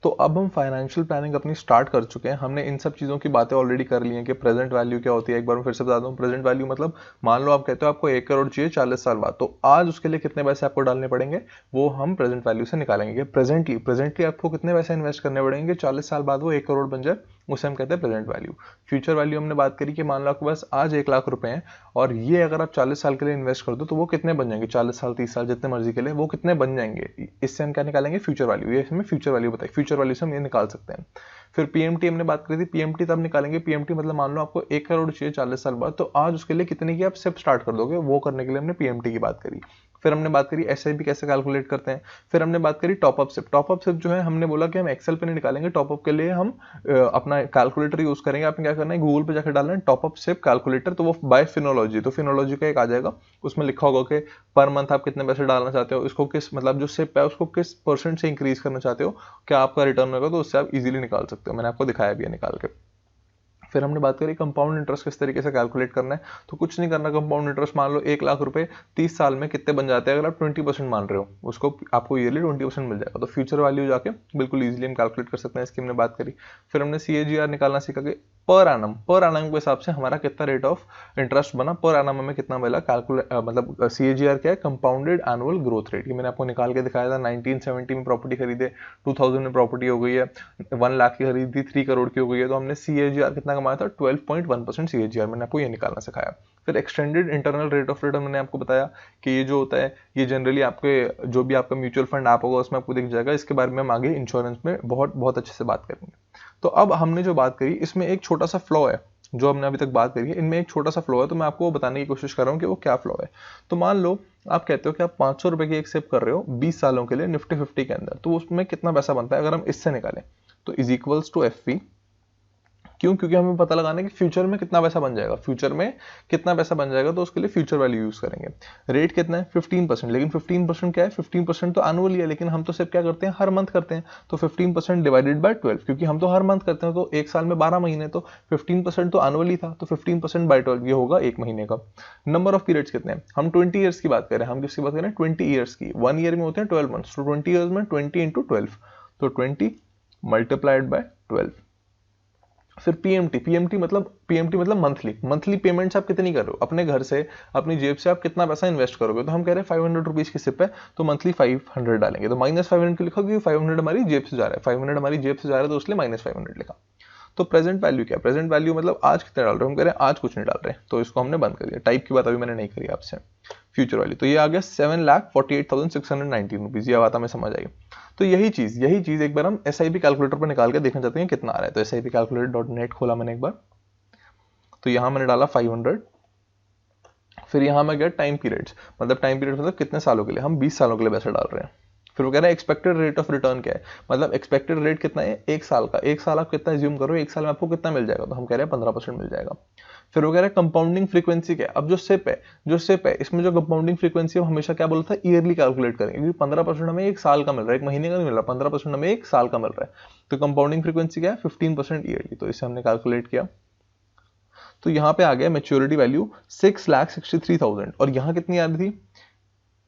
तो अब हम फाइनेंशियल प्लानिंग अपनी स्टार्ट कर चुके हैं। हमने इन सब चीज़ों की बातें ऑलरेडी कर ली हैं कि प्रेजेंट वैल्यू क्या होती है। एक बार मैं फिर से बता दूं, प्रेजेंट वैल्यू मतलब मान लो आप कहते हो आपको 1 करोड़ चाहिए 40 साल बाद, तो आज उसके लिए कितने पैसे आपको डालने पड़ेंगे वो हम प्रेजेंट वैल्यू से निकालेंगे कि प्रेजेंटली आपको कितने पैसे इन्वेस्ट करने पड़ेंगे, 40 साल बाद वो 1 करोड़ बन जाए, उसे हम कहते हैं प्रेजेंट वैल्यू। फ्यूचर वैल्यू हमने बात करी कि मान लो आपके पास आज 1 लाख रुपए हैं और ये अगर आप 40 साल के लिए इन्वेस्ट कर दो तो वो कितने बन जाएंगे, 40 साल 30 साल जितने मर्जी के लिए वो कितने बन जाएंगे। इससे हम क्या निकालेंगे, फ्यूचर वैल्यू। ये हमें फ्यूचर वैल्यू बताइए, फ्यूचर वैल्यू से हम ये निकाल सकते हैं। फिर पीएमटी हमने बात करी थी, पीएमटी तब निकालेंगे, पीएमटी मतलब मान लो आपको 1 करोड़ चाहिए 40 साल बाद, तो आज उसके लिए कितने की आप सिप स्टार्ट कर दोगे, वो करने के लिए हमने पीएमटी की बात करी। फिर हमने बात करी एसआईपी कैसे कैलकुलेट करते हैं। फिर हमने बात करी टॉपअप सिप। टॉपअप सिप जो है हमने बोला कि हम एक्सेल पे नहीं निकालेंगे, टॉपअप के लिए हम अपना कैलकुलेटर यूज करेंगे। आपने क्या करना है, गूगल पे जाकर डालना है टॉपअप सिप कैलकुलेटर, तो वो बाय फिनोलॉजी, तो फिनोलॉजी का एक आ जाएगा, उसमें लिखा होगा कि पर मंथ आप कितने पैसे डालना चाहते हो, इसको किस मतलब जो सिप है उसको किस परसेंट से इंक्रीज करना चाहते हो, क्या आपका रिटर्न होगा, तो उससे आप इजीली निकाल सकते हो। मैंने आपको दिखाया भी है निकाल के। फिर हमने बात करी कंपाउंड इंटरेस्ट किस तरीके से कैलकुलेट करना है। तो कुछ नहीं करना, कंपाउंड इंटरेस्ट मान लो 1 लाख रुपए 30 साल में कितने बन जाते हैं, अगर आप 20% मान रहे हो उसको, आपको ईयरली 20% मिल जाएगा। तो फ्यूचर वैल्यू जाके बिल्कुल इजीली हम कैलकुलेट कर सकते हैं, इसकी हमने बात करी। फिर हमने CAGR निकालना सीखा कि पर एनम के हिसाब से हमारा कितना रेट ऑफ इंटरेस्ट बना, पर एनम हमें कितना मिला, कैलकुलेट मतलब CAGR क्या है, कंपाउंडेड एनुअल ग्रोथ रेट। ये मैंने आपको निकाल के दिखाया था। 1970 में प्रॉपर्टी खरीदे, 2000 में प्रॉपर्टी हो गई है, 1 लाख की खरीदी 3 करोड़ की हो गई है, तो हमने CAGR कितना कमाया था, 12.1% CAGR। मैंने आपको ये निकालना सिखाया। फिर extended internal rate of return मैंने आपको बताया कि ये जो होता है ये जनरली आपके जो भी आपका म्यूचुअल फंड ऐप होगा उसमें आपको दिख जाएगा। इसके बारे में हम आगे इंश्योरेंस में बहुत बहुत अच्छे से बात करेंगे। तो अब हमने जो बात करी इसमें एक छोटा सा फ्लॉ है, जो हमने अभी तक बात करी है इनमें एक छोटा सा फ्लो है, तो मैं आपको बताने की कोशिश कर रहा हूँ कि वो क्या फ्लो है। तो मान लो आप कहते हो कि आप 500 रुपए की एक सेव कर रहे हो 20 सालों के लिए निफ्टी 50 के अंदर, तो उसमें कितना पैसा बनता है अगर हम इससे निकालें, तो इज इक्वल्स टू FP। क्यों, क्योंकि हमें पता लगाना है कि फ्यूचर में कितना पैसा बन जाएगा, फ्यूचर में कितना पैसा बन जाएगा, तो उसके लिए फ्यूचर वैल्यू यूज करेंगे। रेट कितना है 15%, लेकिन 15% क्या है, 15% तो एनुअली है, लेकिन हम तो सिर्फ क्या करते हैं, हर मंथ करते हैं। तो 15% डिवाइडेड बाय 12, क्योंकि हम तो हर मंथ करते हैं, तो एक साल में 12 महीने, तो 15% तो एनुअली था, तो 15% बाय 12 ये होगा एक महीने का। नंबर ऑफ पीरियड्स कितने हैं, हम 20 ईयर्स की बात करें, हम किसकी बात करें 20 ईयर्स की। 1 ईयर में होते हैं 12 मंथ्स, तो 20 ईयर्स में 20 इंटू 12, तो 20 मल्टीप्लाइड बाय 12। फिर पीएमटी मतलब मंथली पेमेंट्स आप कितनी कर रहे हो अपने घर से, अपनी जेब से आप कितना पैसा इन्वेस्ट करोगे। तो हम कह रहे हैं 500 रुपीज की सिप है, तो मंथली 500 डालेंगे, तो -500 क्यों लिखा, क्योंकि 500 हमारी जेब से जा रहा है, 500 हमारी जेब से जा रहा है, तो उसलिए -500 लिखा। तो प्रेजेंट वैल्यू क्या है, प्रेजेंट वैल्यू मतलब आज कितने डाल रहे हो, हम कह रहे हैं आज कुछ नहीं डाल रहे, तो इसको हमने बंद कर दिया। टाइप की बात अभी मैंने नहीं करी आपसे। फ्यूचर वैल्यू तो ये आ गया 7,48,619 रुपीज, ये बात हमें समझ आई। तो यही चीज एक बार हम SIP कैलकुलेटर पर निकाल के देखना चाहते हैं कितना आ रहा है। तो SIPcalculator.net खोला मैंने एक बार, तो यहां मैंने डाला 500। फिर यहां मैं गया टाइम पीरियड्स, मतलब कितने सालों के लिए, हम 20 सालों के लिए पैसे डाल रहे हैं। फिर वो कह रहा है एक्सपेक्टेड रेट ऑफ रिटर्न क्या है, मतलब एक्सपेक्टेड रेट कितना है, एक साल का, एक साल आप कितना एज्यूम करो, एक साल में आपको कितना मिल जाएगा, तो हम कह रहे हैं 15% मिल जाएगा। फिर वो कह रहा है कंपाउंडिंग फ्रीक्वेंसी क्या है, अब जो सिप है इसमें जो कंपाउंडिंग फ्रीक्वेंसी है हमेशा क्या बोला था, ईयरली कैलकुलेट करेंगे, क्योंकि 15% हमें एक साल का मिल रहा है, एक महीने का नहीं मिल रहा, 15% हमें एक साल का मिल रहा है। तो कंपाउंडिंग फ्रीक्वेंसी क्या है 15% ईयरली, तो इसे हमने कैलकुलेट किया। तो यहाँ पे आ गया मेच्योरिटी वैल्यू 6,63,000, और यहाँ कितनी आ रही थी,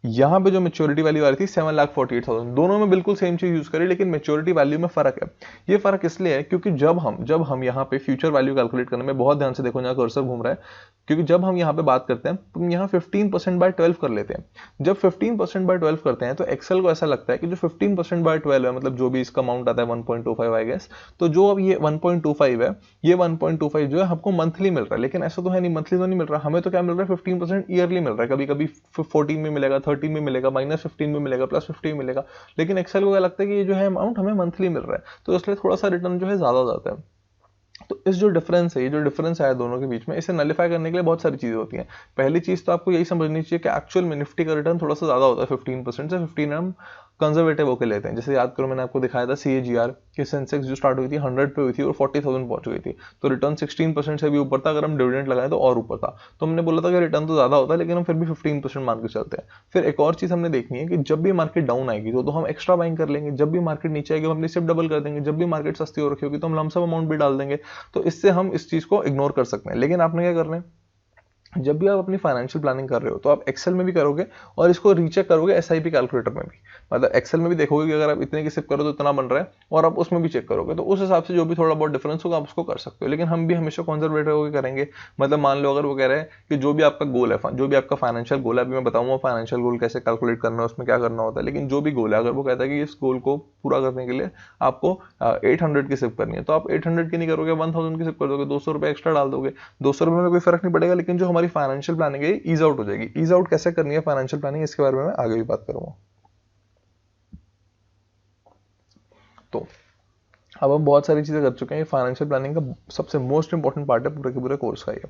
यहां पे जो मेच्योरिटी वैल्यू आ रही थी 7,48,000। दोनों में बिल्कुल सेम चीज यूज करी, लेकिन मेच्योरिटी वैल्यू में फर्क है। ये फर्क इसलिए है क्योंकि जब हम यहाँ पे फ्यूचर वैल्यू कैलकुलेट करने में, बहुत ध्यान से देखो जहां कर्सर घूम रहा है, क्योंकि जब हम यहाँ पे बात करते हैं तो हम यहाँ 15% बाय 12 कर लेते हैं। जब 15% बाय 12 करते हैं तो एक्सेल को ऐसा लगता है कि जो 15% बाय 12 है, मतलब जो भी इसका अमाउंट आता है 1.25 आई गेस, तो जो अब ये 1.25 है, ये 1.25 जो है हमको मंथली मिल रहा है, लेकिन ऐसा तो है नहीं, मंथली तो नहीं मिल रहा, हमें तो क्या मिल रहा है 15% ईयरली मिल रहा है। कभी कभी 14 में मिलेगा, 13 में मिलेगा, -15 में मिलेगा, +15 में मिलेगा, लेकिन एक्सेल को क्या लगता है कि ये जो है अमाउंट हमें मंथली मिल रहा है, तो इसलिए थोड़ा सा रिटर्न जो है ज्यादा जाता है। तो इस जो डिफरेंस है, ये जो डिफरेंस है दोनों के बीच में, इसे नलिफाई करने के लिए बहुत सारी चीजें होती हैं। पहली चीज तो आपको यही समझनी चाहिए कि एक्चुअल में निफ्टी का रिटर्न थोड़ा सा ज्यादा होता है 15% से। 15 हम कंजर्वेटिव होकर लेते हैं। जैसे याद करो मैंने आपको दिखाया था CAGR कि सेंसेक्स जो स्टार्ट हुई थी 100 पे हुई थी और 40,000 पहुंच गई थी, तो रिटर्न 16% से भी ऊपर था। अगर हम डिविडेंड लगाए तो और ऊपर था। तो हमने बोला था कि रिटर्न तो ज्यादा होता है, लेकिन हम फिर भी 15% मान के चलते हैं। फिर एक और चीज हमने देखनी है कि जब भी मार्केट डाउन आएगी तो हम एक्स्ट्रा बाइंग कर लेंगे, जब भी मार्केट नीचे आएगी हम अपनी सिप डबल कर देंगे, जब भी मार्केट सस्ती हो रखी होगी तो हम लमसम अमाउंट भी डाल देंगे। तो इससे हम इस चीज को इग्नोर कर सकते हैं। लेकिन आपने क्या करना है, जब भी आप अपनी फाइनेंशियल प्लानिंग कर रहे हो तो आप एक्सेल में भी करोगे और इसको रीचेक करोगे एसआईपी कैलकुलेटर में भी। मतलब एक्सेल में भी देखोगे कि अगर आप इतने की सिप करो तो इतना बन रहा है, और आप उसमें भी चेक करोगे तो उस हिसाब से जो भी थोड़ा बहुत डिफरेंस होगा आप उसको कर सकते हो। लेकिन हम भी हमेशा कंजर्वेटिव होकर करेंगे। मतलब मान लो अगर वो कह रहे हैं कि जो भी आपका गोल है, जो भी आपका फाइनेंशियल गोल है, अभी मैं बताऊंगा फाइनेंशियल गोल कैसे कैलकुलेट करना है, उसमें क्या करना होता है, लेकिन जो भी गोल है अगर वो कहता है कि इस गोल को पूरा करने के लिए आपको 800 की सिप करनी है, तो आप 800 की नहीं करोगे, 1000 की सिप कर दोगे, 200 रुपए एक्स्ट्रा डाल दोगे। 200 रुपए में कोई फर्क नहीं पड़ेगा, लेकिन जो हमारी फाइनेंशियल प्लानिंग है ईज आउट हो जाएगी। ईज आउट कैसे करनी है फाइनेंशियल प्लानिंग, इसके बारे में मैं आगे भी बात करूंगा। तो अब हम बहुत सारी चीजें कर चुके हैं, फाइनेंशियल प्लानिंग का सबसे मोस्ट इंपॉर्टेंट पार्ट है पूरे के पूरे कोर्स का ये।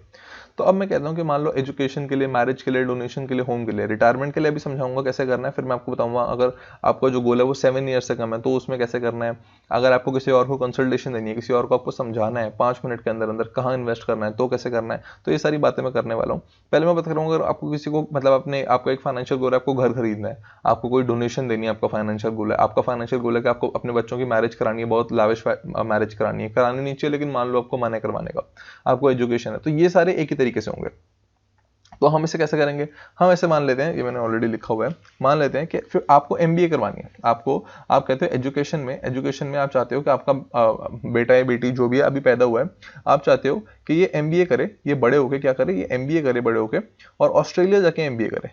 तो अब मैं कहता हूँ कि मान लो एजुकेशन के लिए, मैरिज के लिए, डोनेशन के लिए, होम के लिए, रिटायरमेंट के लिए भी समझाऊंगा कैसे करना है। फिर मैं आपको बताऊंगा अगर आपका जो गोल है वो 7 ईयर से कम है तो उसमें कैसे करना है। अगर आपको किसी और को कंसल्टेशन देनी है, किसी और को आपको समझाना है 5 मिनट के अंदर अंदर कहाँ इन्वेस्ट करना है तो कैसे करना है, तो ये सारी बातें मैं करने वाला हूँ। पहले मैं बता रहा हूँ, अगर आपको किसी को मतलब अपने आपका एक फाइनेंशियल गोल है, आपको घर खरीदना है, आपको कोई डोनेशन देनी है, आपका फाइनेंशियल गोल है, आपका फाइनेंशियल गोल है कि आपको अपने बच्चों की मैरिज करानी है, बहुत लाविश मैरिज करानी नहीं चाहिए, लेकिन मान लो आपको मना करवाने का, आपको एजुकेशन है, तो ये सारे एक ही तरीके से होंगे। तो हम इसे कैसे करेंगे, हम ऐसे मान लेते हैं, ये मैंने ऑलरेडी लिखा हुआ है, मान लेते हैं कि फिर आपको एमबीए करवानी है, आपको आप कहते हो एजुकेशन में आप चाहते हो कि आपका बेटा या बेटी जो भी है अभी पैदा हुआ है, आप चाहते हो कि ये एमबीए करे, ये बड़े होके क्या करे, ये एमबीए करे बड़े होके, और ऑस्ट्रेलिया जाके एमबीए करे।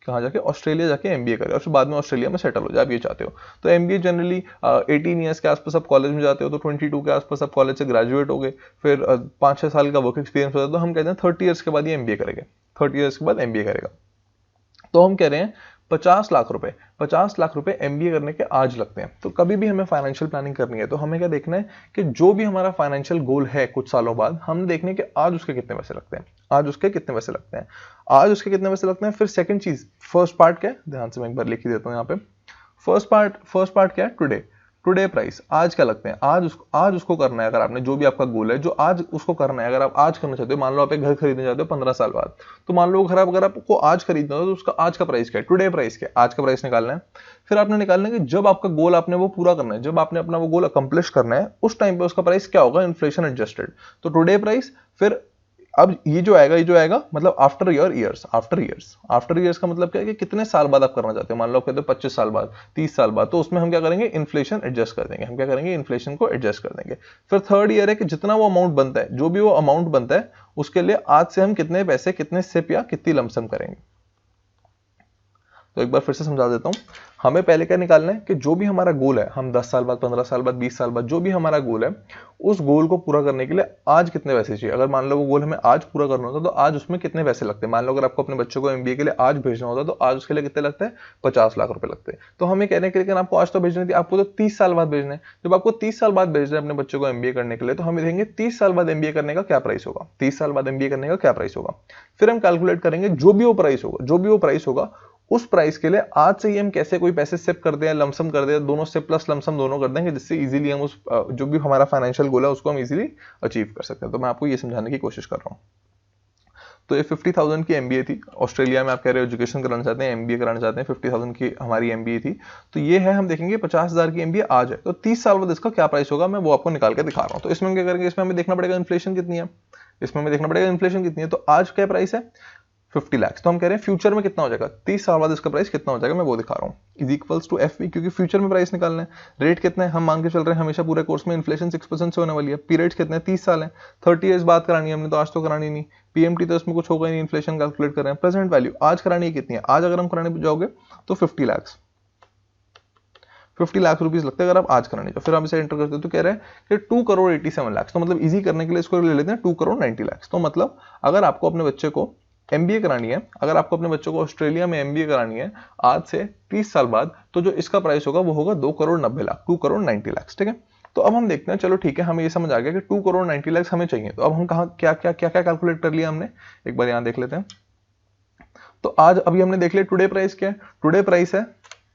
कहाँ जाके, ऑस्ट्रेलिया जाके एमबीए करे और फिर बाद में ऑस्ट्रेलिया में सेटल हो जाए, आप ये चाहते हो। तो एमबीए जनरली 18 ईयर्स के आसपास आप कॉलेज में जाते हो, तो 22 के आसपास आप कॉलेज से ग्रेजुएट हो गए, फिर 5-6 साल का वर्क एक्सपीरियंस होता है, तो हम कहते हैं 30 ईयर्स के बाद ये एमबीए करेंगे, 30 ईयर्स के बाद एमबीए करेगा। तो हम कह रहे हैं 50 लाख रुपए एमबीए करने के आज लगते हैं। तो कभी भी हमें फाइनेंशियल प्लानिंग करनी है तो हमें क्या देखना है कि जो भी हमारा फाइनेंशियल गोल है कुछ सालों बाद, हम देखने हैं कि आज उसके कितने पैसे लगते हैं, आज उसके कितने पैसे लगते हैं, आज उसके कितने पैसे लगते हैं। फिर सेकंड चीज, फर्स्ट पार्ट क्या है, ध्यान से मैं एक बार लिख ही देता हूं यहाँ पे। फर्स्ट पार्ट क्या है, टुडे प्राइस, आज क्या लगते हैं, आज उसको करना है। अगर आपने जो भी आपका गोल है जो आज उसको करना है, अगर आप आज करना चाहते हो, मान लो आप एक घर खरीदने चाहते हो 15 साल बाद, तो मान लो अगर आपको आज खरीदना हो तो उसका आज का प्राइस क्या है, टुडे प्राइस क्या है, आज का प्राइस निकालना है। फिर आपने निकालना है कि जब आपका गोल आपने वो पूरा करना है, जब आपने अपना वो गोल अकम्प्लिश करना है, उस टाइम पे उसका प्राइस क्या होगा, इन्फ्लेशन एडजस्टेड। तो टुडे प्राइस, फिर अब ये जो आएगा मतलब आफ्टर ईयर्स का मतलब क्या है कि कितने साल बाद आप करना चाहते हो। मान लो कहते हो 25 साल बाद, 30 साल बाद, तो उसमें हम क्या करेंगे, इन्फ्लेशन एडजस्ट कर देंगे, हम क्या करेंगे, इन्फ्लेशन को एडजस्ट कर देंगे। फिर थर्ड ईयर है कि जितना वो अमाउंट बनता है, जो भी वो अमाउंट बनता है, उसके लिए आज से हम कितने पैसे, कितने सिप या कितनी लमसम करेंगे। तो एक बार फिर से समझा देता हूं, हमें पहले क्या निकालना है कि जो भी हमारा गोल है, हम 10 साल बाद, 15 साल बाद, 20 साल बाद, जो भी हमारा गोल है, उस गोल को पूरा करने के लिए आज कितने पैसे चाहिए। अगर मान लो वो गोल हमें आज पूरा करना होता तो आज उसमें कितने पैसे लगते हैं। मान लो अगर आपको अपने बच्चों को एमबीए के लिए आज भेजना होता तो आज उसके लिए कितने लगते हैं, 50 लाख रुपए लगते हैं। तो हमें कहने के लेकिन आपको आज तो भेजना थी, आपको तो 30 साल बाद भेजना है। जब आपको 30 साल बाद भेजना है अपने बच्चों को एमबीए करने के लिए, तो हमें देखेंगे 30 साल बाद एमबीए करने का क्या प्राइस होगा, 30 साल बाद एमबीए करने का क्या प्राइस होगा। फिर हम कैलकुलेट करेंगे जो भी वो प्राइस होगा, उस प्राइस के लिए आज से ही हम कैसे कोई पैसे सेव कर दें, लमसम कर दें, दोनों से प्लस लमसम दोनों कर देंगे, जिससे इजीली हम उस जो भी हमारा फाइनेंशियल गोल है उसको हम इजीली अचीव कर सकते हैं। तो मैं आपको ये समझाने की कोशिश कर रहा हूँ। तो ये 50,000 की एमबीए थी, ऑस्ट्रेलिया में आप कह रहे हो एजुकेशन कराना चाहते हैं, एमबीए कराना चाहते हैं, 50,000 की हमारी एमबीए थी। तो ये है, हम देखेंगे 50,000 की एमबीए आज है, तो 30 साल बाद इसका क्या प्राइस होगा, मैं वो आपको निकाल के दिखा रहा हूँ। तो इसमें हम क्या करेंगे, इसमें हमें देखना पड़ेगा इन्फ्लेशन कितनी है, तो आज क्या प्राइस है 50 लाख। तो हम कह रहे हैं फ्यूचर में कितना हो जाएगा, 30 साल बाद इसका प्राइस कितना हो जाएगा, मैं वो दिखा रहा हूँ। इज इक्वल्स टू एफ, क्योंकि फ्यूचर में प्राइस निकालना है। रेट कितना है, हम मान के चल रहे हैं हमेशा पूरे कोर्स में इन्फ्लेशन 6% से होने वाली है। पीरियड्स कितने हैं, 30 साल है, 30 ईयर्स बाद करानी है हमने, तो आज तो करानी नहीं। पीएमटी तो इसमें कुछ होगा ही नहीं, इन्फ्लेशन कैलकुलेट कर रहे हैं। प्रेजेंट वैल्यू आज करानी है कितनी है, आज अगर हम कराने जाओगे तो 50 लाख रुपीस लगते हैं अगर आप आज कराने जाओ। फिर हम इसे एंटर करते हैं तो कह रहे हैं कि 2,87 लाख। तो मतलब इजी करने के लिए इसको ले लेते हैं 2,90 लाख। तो मतलब अगर आपको अपने बच्चे को एमबीए करानी है, अगर आपको अपने बच्चों को ऑस्ट्रेलिया में एमबीए करानी है आज से 30 साल बाद, तो जो इसका प्राइस होगा वो होगा 2,90 लाख, 2,90 लाख। ठीक है, तो अब हम देखते हैं, चलो ठीक है, हमें ये समझ आ गया कि 2,90 लाख हमें चाहिए। तो अब हम कहाँ क्या क्या क्या क्या कैलकुलेट कर लिया हमने, एक बार यहां देख लेते हैं। तो आज अभी हमने देख लिया टुडे प्राइस क्या है, टुडे प्राइस है,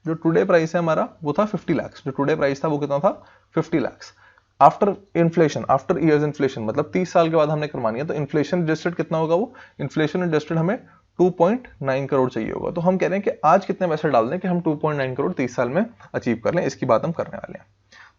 जो टुडे प्राइस है हमारा वो था 50 लाख। जो टुडे प्राइस था वो कितना था, 50 lakh. After inflation, after years inflation, मतलब 30 साल के बाद हमने करवानी है, तो इन्फ्लेशन एडजस्टेड कितना होगा, वो इन्फ्लेशन एडजस्टेड हमें 2.9 करोड़ चाहिए होगा। तो हम कह रहे हैं कि आज कितने पैसे डाल दें कि हम 2.9 करोड़ 30 साल में अचीव कर लें, इसकी बात हम करने वाले हैं।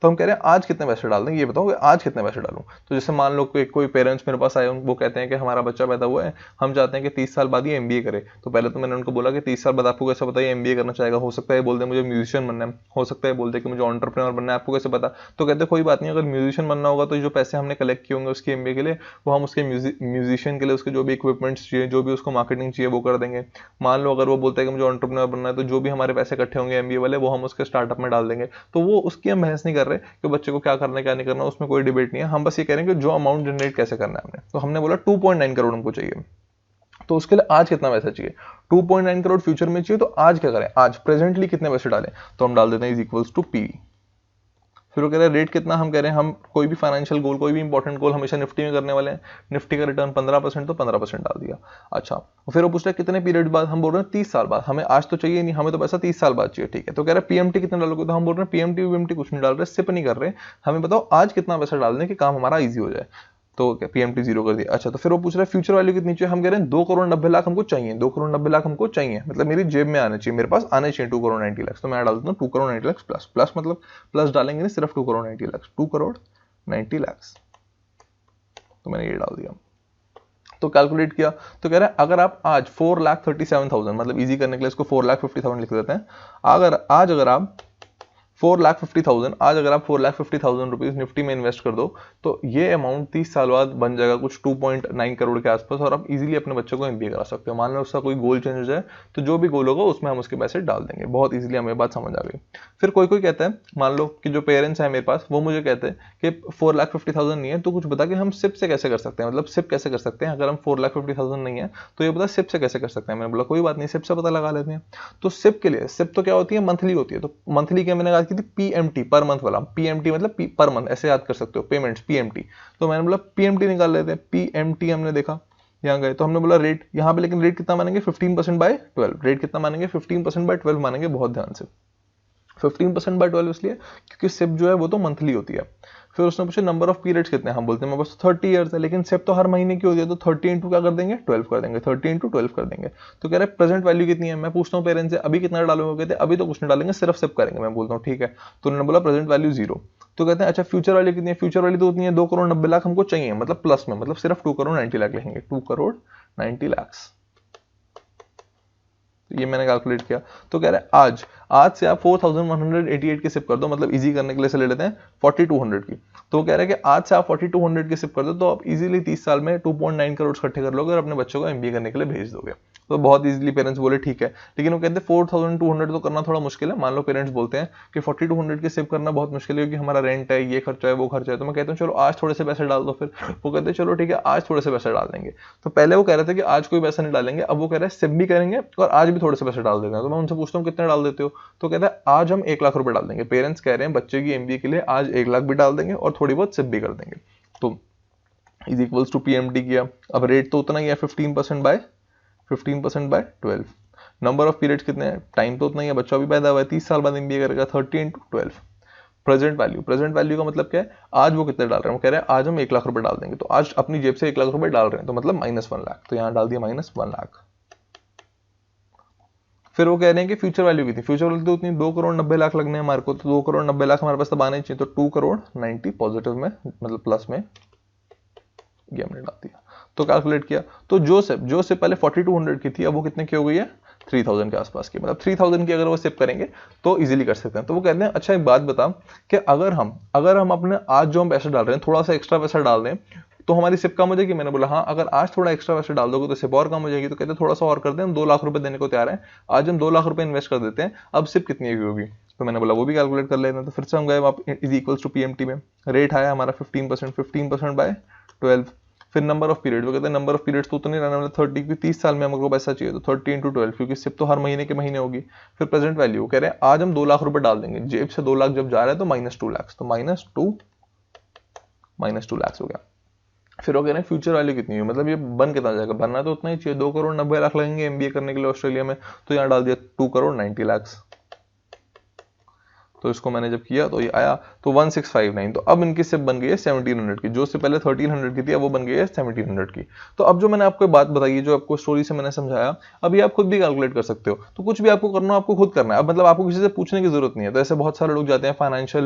तो हम कह रहे हैं आज कितने पैसे डाल दें, ये बताओ आज कितने पैसे डालूं। तो जैसे मान लो कोई पेरेंट्स मेरे पास आए, वो कहते हैं कि हमारा बच्चा पैदा हुआ है, हम चाहते हैं कि 30 साल बाद ये एमबीए करे। तो पहले तो मैंने उनको बोला कि 30 साल बाद आपको कैसे पता ये एमबीए करना चाहेगा, हो सकता है बोल दे मुझे म्यूजिशियन बनना है, हो सकता है बोल दे कि मुझे एंटरप्रेन्योर बनना है, आपको कैसे पता। तो कहते कोई बात नहीं, अगर म्यूजिशियन बनना होगा तो जो पैसे हमने कलेक्ट किए होंगे उसके एमबीए के लिए, वो हम उसके म्यूजिशियन के लिए उसके जो भी इक्विपमेंट्स चाहिए, जो भी उसको मार्केटिंग चाहिए वो कर देंगे। मान लो अगर वो बोलता है कि मुझे एंटरप्रेन्योर बनना है, तो जो भी हमारे पैसे इकट्ठे होंगे एमबीए वाले, वो हम उसके स्टार्टअप में डाल देंगे। तो वो उसकी हम बहस नहीं कर रहे कि बच्चे को क्या करना है क्या नहीं करना, उसमें कोई डिबेट नहीं है। हम बस ये कह रहे हैं कि जो अमाउंट जनरेट कैसे करना है हमने। तो हमने बोला 2.9 करोड़ हमको चाहिए, तो उसके लिए आज कितना पैसा चाहिए, 2.9 करोड़ फ्यूचर में चाहिए। तो आज क्या करें, आज प्रेजेंटली कितने पैसे डालें, तो हम डाल देते हैं इज इक्वल्स टू पी। फिर वो कह रहे हैं रेट कितना, हम कह रहे हैं हम कोई भी फाइनेंशियल गोल, कोई भी इंपॉर्टेंट गोल हमेशा निफ्टी में करने वाले हैं, निफ्टी का रिटर्न 15%, तो 15% डाल दिया। अच्छा, फिर वो पूछ रहे हैं कितने पीरियड बाद, हम बोल रहे हैं 30 साल बाद, हमें आज तो चाहिए नहीं, हमें तो पैसा 30 साल बाद चाहिए, ठीक है। तो कह रहे हैं पीएमटी कितना डालोगे, तो हम बोल रहे हैं पीएमटी वीएमटी कुछ नहीं डाल रहे, सिप नहीं कर रहे, हमें बताओ आज कितना पैसा डाल दें कि काम हमारा ईजी हो जाए। तो पीएमटी 0 कर दिया। अच्छा, तो फिर वो पूछ रहा है फ्यूचर वैल्यू कितनी चाहिए, हम कह रहे हैं 2 करोड़ 90 लाख हमको चाहिए, 2 करोड़ 90 लाख हमको चाहिए, मतलब मेरी जेब में आने चाहिए, मेरे पास आने चाहिए 2 करोड़ 90 लाख। तो मैं डाल देता हूँ 2 करोड़ 90 लाख प्लस, प्लस मतलब प्लस डालेंगे नहीं, सिर्फ 2 करोड़ 90 लाख, 2 करोड़ 90 लाख। तो मैंने ये डाल दिया, तो कैलकुलेट किया। तो कह रहा है अगर आप आज 4,37,000, मतलब इजी करने के लिए इसको 4,50,000 लिख देते हैं, अगर आप 4,50,000 आज अगर आप 4,50,000 रुपीज निफ्टी में इन्वेस्ट कर दो, तो ये अमाउंट 30 साल बाद बन जाएगा कुछ 2.9 करोड़ के आसपास, और आप इजीली अपने बच्चों को एमबीए करा सकते हो। मान लो उसका कोई गोल चेंज हो जाए, तो जो भी गोल होगा उसमें हम उसके पैसे डाल देंगे। बहुत इजीली हमें बात समझ आ गई। फिर कोई कहता है, मान लो कि जो पेरेंट्स हैं मेरे पास, वो मुझे कहते हैं कि 4,50,000 नहीं है, तो कुछ बता कि हम सिप से कैसे कर सकते हैं, मतलब सिप कैसे कर सकते हैं, अगर हम 4,50,000 नहीं है तो ये बता सिप से कैसे कर सकते हैं। मैंने बोला कोई बात नहीं, सिप से पता लगा लेते हैं। तो सिप के लिए, सिप तो क्या होती है, मंथली होती है। तो मंथली की मैंने बात की थी पीएमटी, पर मंथ वाला, पीएमटी मतलब पर मंथ, ऐसे याद कर सकते हो, पेमेंट्स पीएमटी। तो मैंने बोला पीएमटी निकाल लेते हैं, पीएमटी हमने देखा, यहाँ गए तो हमने बोला रेट, यहाँ पे लेकिन रेट कितना मानेंगे 15%/12, रेट कितना मानेंगे 15%/12 मानेंगे, बहुत ध्यान से 15%/12 इसलिए क्योंकि सिप जो है वो तो मंथली होती है। फिर उसने पूछा नंबर ऑफ पीरियड्स कितने, हम बोलते हैं मेरे पास 30 ईयर्स है, लेकिन सिप तो हर महीने की होती है, तो 30 इंटू क्या कर देंगे 12 कर देंगे, 30 इंटू 12 कर देंगे। तो कह रहे प्रेजेंट वैल्यू कितनी है, मैं पूछता हूँ पेरेंट्स से अभी कितना डालोगे, कहते अभी तो कुछ नहीं डालेंगे, सिर्फ सिप करेंगे। मैं बोलता हूँ ठीक है, तो उन्होंने बोला प्रेजेंट वैल्यू 0। तो कहते हैं अच्छा फ्यूचर वैल्यू कितनी है, फ्यूचर वैल्यू तो उतनी है 2 करोड़ 90 लाख हमको चाहिए, मतलब प्लस में, मतलब सिर्फ 2 करोड़ 90 लाख लिखेंगे, 2 करोड़ 90 लाख। ये मैंने कैलकुलेट किया। तो कह रहे हैं आज से आप 4,188 की सिप कर दो, मतलब इजी करने के लिए से ले लेते हैं 4,200 की। तो कह रहे हैं कि आज से आप 4,200 की सिप कर दो, तो आप इजीली 30 साल में 2.9 करोड़ इकट्ठे कर लोगे और अपने बच्चों को एमबीए करने के लिए भेज दोगे। तो बहुत इजीली पेरेंट्स बोले ठीक है, लेकिन वो कहते हैं 4,200 तो करना थोड़ा मुश्किल है। मान लो पेरेंट्स बोलते हैं कि 4,200 की सिप करना बहुत मुश्किल है क्योंकि हमारा रेंट है, ये खर्चा है, वो खर्चा है। तो मैं कहता हूँ चलो आज थोड़े से पैसे डाल दो। फिर वो कहते हैं चलो ठीक है आज थोड़े से पैसे डाल देंगे। तो पहले वो कह रहे थे कि आज कोई पैसा नहीं डालेंगे, अब वो कह रहे हैं सिप भी करेंगे और आज भी थोड़े से पैसे डाल देंगे। तो मैं उनसे पूछता हूँ कितने डाल देते हो, तो कहता है आज हम 1 लाख रुपए डाल देंगे। पेरेंट्स कह रहे हैं बच्चे की एमबीए के लिए आज 1 लाख भी डाल देंगे और थोड़ी बहुत सिप भी कर देंगे। तो इज इक्वल्स टू पीएमटी किया। अब रेट तो उतना ही है 15%/12। नंबर ऑफ पीरियड्स कितने हैं, टाइम तो उतना ही है, बच्चा भी पैदा हुआ है 30 साल बाद एमबीए करेगा, 30 इंटू 12। प्रेजेंट वैल्यू का मतलब क्या है, आज वो कितने डाल रहे हैं, वो कह रहे हैं आज हम 1 लाख रुपए डाल देंगे। तो आज अपनी जेब से 1 लाख रुपए डाल रहे हैं, तो मतलब -1 लाख, तो यहां डाल दिया -1 लाख। फिर वो कह रहे हैं कि फ्यूचर वैल्यू कितनी, फ्यूचर वैल्यू तो उतनी 2 करोड़ 90 लाख लगने हैं हमारे को, तो 2 करोड़ 90 लाख हमारे पास तब आने चाहिए, तो 2 करोड़ 90 पॉजिटिव में, मतलब प्लस में, ये हमने डाल दिया। तो कैलकुलेट किया, तो जो से पहले 4,200 की थी, अब वो कितने की हो गई है 3,000 के आसपास की, मतलब 3,000 की अगर वो सिप करेंगे तो इजीली कर सकते हैं। तो वो कहते हैं अच्छा एक बात बता कि अगर हम अपने आज जो हम पैसा डाल रहे हैं थोड़ा सा एक्स्ट्रा पैसा डाल दें तो हमारी सिप कम हो जाएगी। मैंने बोला हाँ, अगर आज थोड़ा एक्स्ट्रा पैसे डाल दोगे तो सिप और कम हो जाएगी। तो कहते हैं थोड़ा सा और कर दें, हम 2 लाख रुपए देने को तैयार हैं, आज हम 2 लाख रुपए इन्वेस्ट कर देते हैं, अब सिप कितनी की होगी। तो मैंने बोला वो भी कैलकुलेट कर लेते हैं। तो फिर से हम गए इज इक्वल्स टू पीएमटी में, रेट आया हमारा 15%/12। फिर नंबर ऑफ पीरियड, वो कहते हैं नंबर ऑफ पीरियड्स तो उतने रहने वाले 30 की, 30 साल में हमको पैसा चाहिए, तो 30 इंटू 12 क्योंकि सिप तो हर महीने के महीने होगी। फिर प्रेजेंट वैल्यू कह रहे हैं आज हम 2 लाख रुपए डाल देंगे, जेब से 2 लाख जब जा रहा है तो -2 लाख, तो -2 लाख हो गया। फिर वो कह रहे हैं फ्यूचर वैल्यू कितनी है, मतलब ये बन कितना जाएगा, बनना तो उतना ही चाहिए, 2 करोड़ 90 लाख लगेंगे एमबीए करने के लिए ऑस्ट्रेलिया में, तो यहाँ डाल दिया 2 करोड़ 90 लाख। तो इसको मैंने जब किया तो ये आया तो 1659। तो अब इनकी सिप बन गई है 1700 की, जो से पहले 1300 की थी अब वो बन गई है 1700 की। तो अब जो मैंने आपको बात बताई है, जो आपको स्टोरी से मैंने समझाया, अब ये आप खुद भी कैलकुलेट कर सकते हो। तो कुछ भी आपको करना हो आपको खुद करना है, अब मतलब आपको किसी से पूछने की जरूरत नहीं है। तो ऐसे बहुत सारे लोग जाते हैं फाइनेंशियल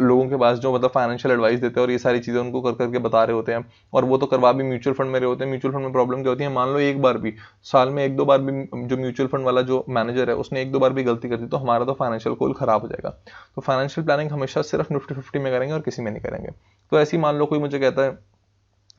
लोगों के पास, जो मतलब फाइनेंशियल एडवाइस देते हैं और ये सारी चीजें उनको कर करके बता रहे होते हैं, और वो तो करवा भी म्यूचुअल फंड में रहे होते हैं। म्यूचुअल फंड में प्रॉब्लम क्या होती है, मान लो एक बार भी साल में एक दो बार भी जो म्यूचुअल फंड वाला जो मैनेजर है उसने एक दो बार भी गलती कर दी तो हमारा तो फाइनेंशियल गोल खराब हो जाएगा। तो फाइनेंशियल प्लानिंग हमेशा सिर्फ निफ्टी 50 में करेंगे और किसी में नहीं करेंगे। तो ऐसी मान लो कोई मुझे कहता है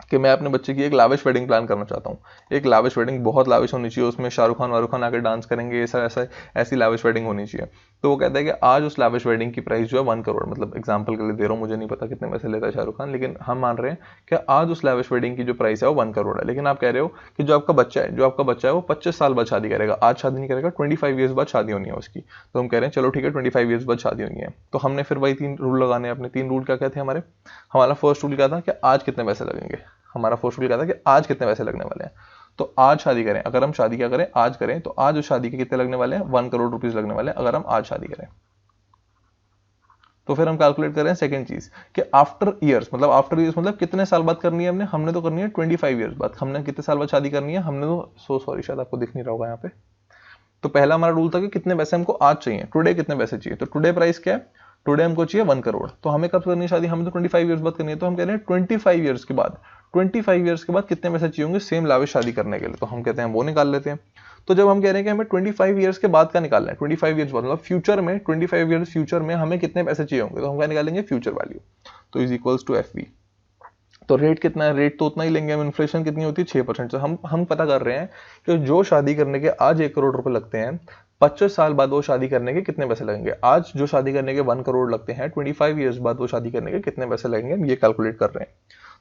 कि मैं अपने बच्चे की एक लाविश वेडिंग प्लान करना चाहता हूँ, एक लाविश वेडिंग बहुत लाविश होनी चाहिए, उसमें शाहरुख खान आकर डांस करेंगे, ऐसा ऐसी लाविश वेडिंग होनी चाहिए। तो वो कहता है कि आज उस लाविश वेडिंग की प्राइस जो है 1 करोड़, मतलब एग्जांपल के लिए दे रहा हूँ, मुझे नहीं पता कितने पैसे लेता है शाहरुख खान, लेकिन हम मान रहे हैं कि आज उस लाविश वेडिंग की जो प्राइस है वो 1 करोड़ है। लेकिन आप कह रहे हो कि जो आपका बच्चा है वो 25 साल बाद शादी करेगा, आज शादी नहीं करेगा, 25 ईयर्स बाद शादी होनी है उसकी। तो हम कह रहे हैं चलो ठीक है 25 ईयर्स बाद शादी होनी है। तो हमने फिर वही 3 रूल लगाने हैं अपने। 3 रूल क्या थे हमारे? हमारा फर्स्ट रूल क्या था कि आज कितने पैसे लगेंगे, हमारा फर्स्ट रूल क्या था कि आज कितने पैसे लगने वाले हैं। तो आज शादी करें, अगर हम शादी क्या करें आज करें, तो आज उस शादी के कितने लगने वाले हैं, 1 करोड़ रुपीस लगने वाले हैं अगर हम आज शादी करें। तो फिर हम कैलकुलेट करें सेकंड चीज कि आफ्टर ईयर्स मतलब कितने साल बाद करनी है हमने तो करनी है 25 ईयर्स बाद। हमने कितने साल बाद शादी करनी है, हमने तो सॉरी शायद आपको दिख नहीं रहा होगा यहाँ पे। तो पहला हमारा रूल था कि कितने पैसे हमको आज चाहिए, टुडे कितने पैसे चाहिए। तो टुडे प्राइस क्या है, टुडे हमको चाहिए 1 करोड़। तो हमें कब करनी है शादी, हमें तो 25 ईयर्स बाद करनी है। तो हम कह रहे हैं 25 ईयर्स के बाद, 25 ईयर्स के बाद कितने पैसे चाहिए होंगे सेम लाविश शादी करने के लिए। तो हम कहते हैं वो निकाल लेते हैं। तो जब हम कह रहे हैं कि हमें 25 ईयर्स के बाद का निकालना है, 25 ईयर्स बाद मतलब फ्यूचर में, 25 ईयर्स फ्यूचर में हमें कितने पैसे चाहिए होंगे, तो हम क्या निकालेंगे, फ्यूचर वैल्यू। तो is equals to F V. तो रेट कितना है, रेट तो उतना ही लेंगे हम। इन्फ्लेशन कितनी होती है 6%। से हम पता कर रहे हैं कि जो शादी करने के आज 1 करोड़ रुपए लगते हैं, 25 साल बाद वो शादी करने के कितने पैसे लगेंगे। आज जो शादी करने के 1 करोड़ लगते हैं, 25 ईयर्स बाद वो शादी करने के कितने पैसे लगेंगे, हम ये कैलकुलेट कर रहे हैं।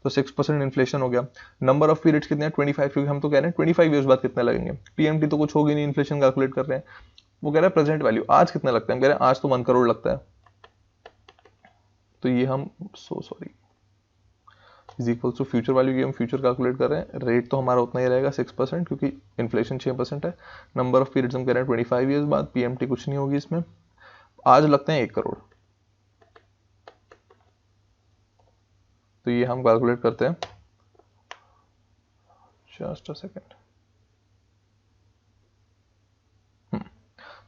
तो 6% इन्फ्लेशन हो गया। नंबर ऑफ पीरियड्स कितने हैं 25, क्योंकि हम तो कह रहे हैं 25 ईयर्स बाद कितने लगेंगे। पीएमटी तो कुछ होगी नहीं, इन्फ्लेशन कैलकुलेट कर रहे हैं। वो कह रहा है प्रेजेंट वैल्यू आज कितना लगता है, हम कह रहे हैं आज तो 1 करोड़ लगता है। तो ये हम is equal to future value की हम फ्यूचर कैलकुलेट कर रहे हैं। रेट तो हमारा उतना ही रहेगा 6%, क्योंकि इन्फ्लेशन 6% है। नंबर ऑफ पीरियड्स हम कह रहे हैं 25 ईयर्स बाद, पीएमटी कुछ नहीं होगी इसमें। आज लगते हैं 1 करोड़। तो ये हम कैलकुलेट करते हैं, जस्ट अ सेकेंड।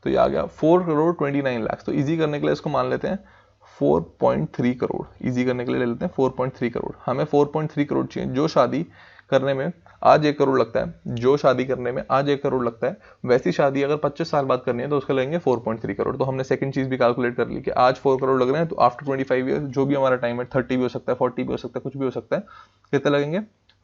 तो ये आ गया 4 करोड़ 29 लाख। तो इजी करने के लिए इसको मान लेते हैं 4.3 करोड़। इजी करने के लिए ले लेते हैं 4.3 करोड़। हमें 4.3 करोड़ चाहिए। जो शादी करने में आज 1 करोड़ लगता है, जो शादी करने में आज 1 करोड़ लगता है, वैसी शादी अगर 25 साल बाद करनी है तो उसका लगेंगे 4.3 करोड़। तो हमने सेकंड चीज भी कैलकुलेट कर ली कि आज 4 करोड़ लग रहे हैं, तो आफ्टर 25 ईयर जो भी हमारा टाइम है, 30 भी हो सकता है, 40 भी हो सकता है, कुछ भी हो सकता है, कितने लगेंगे,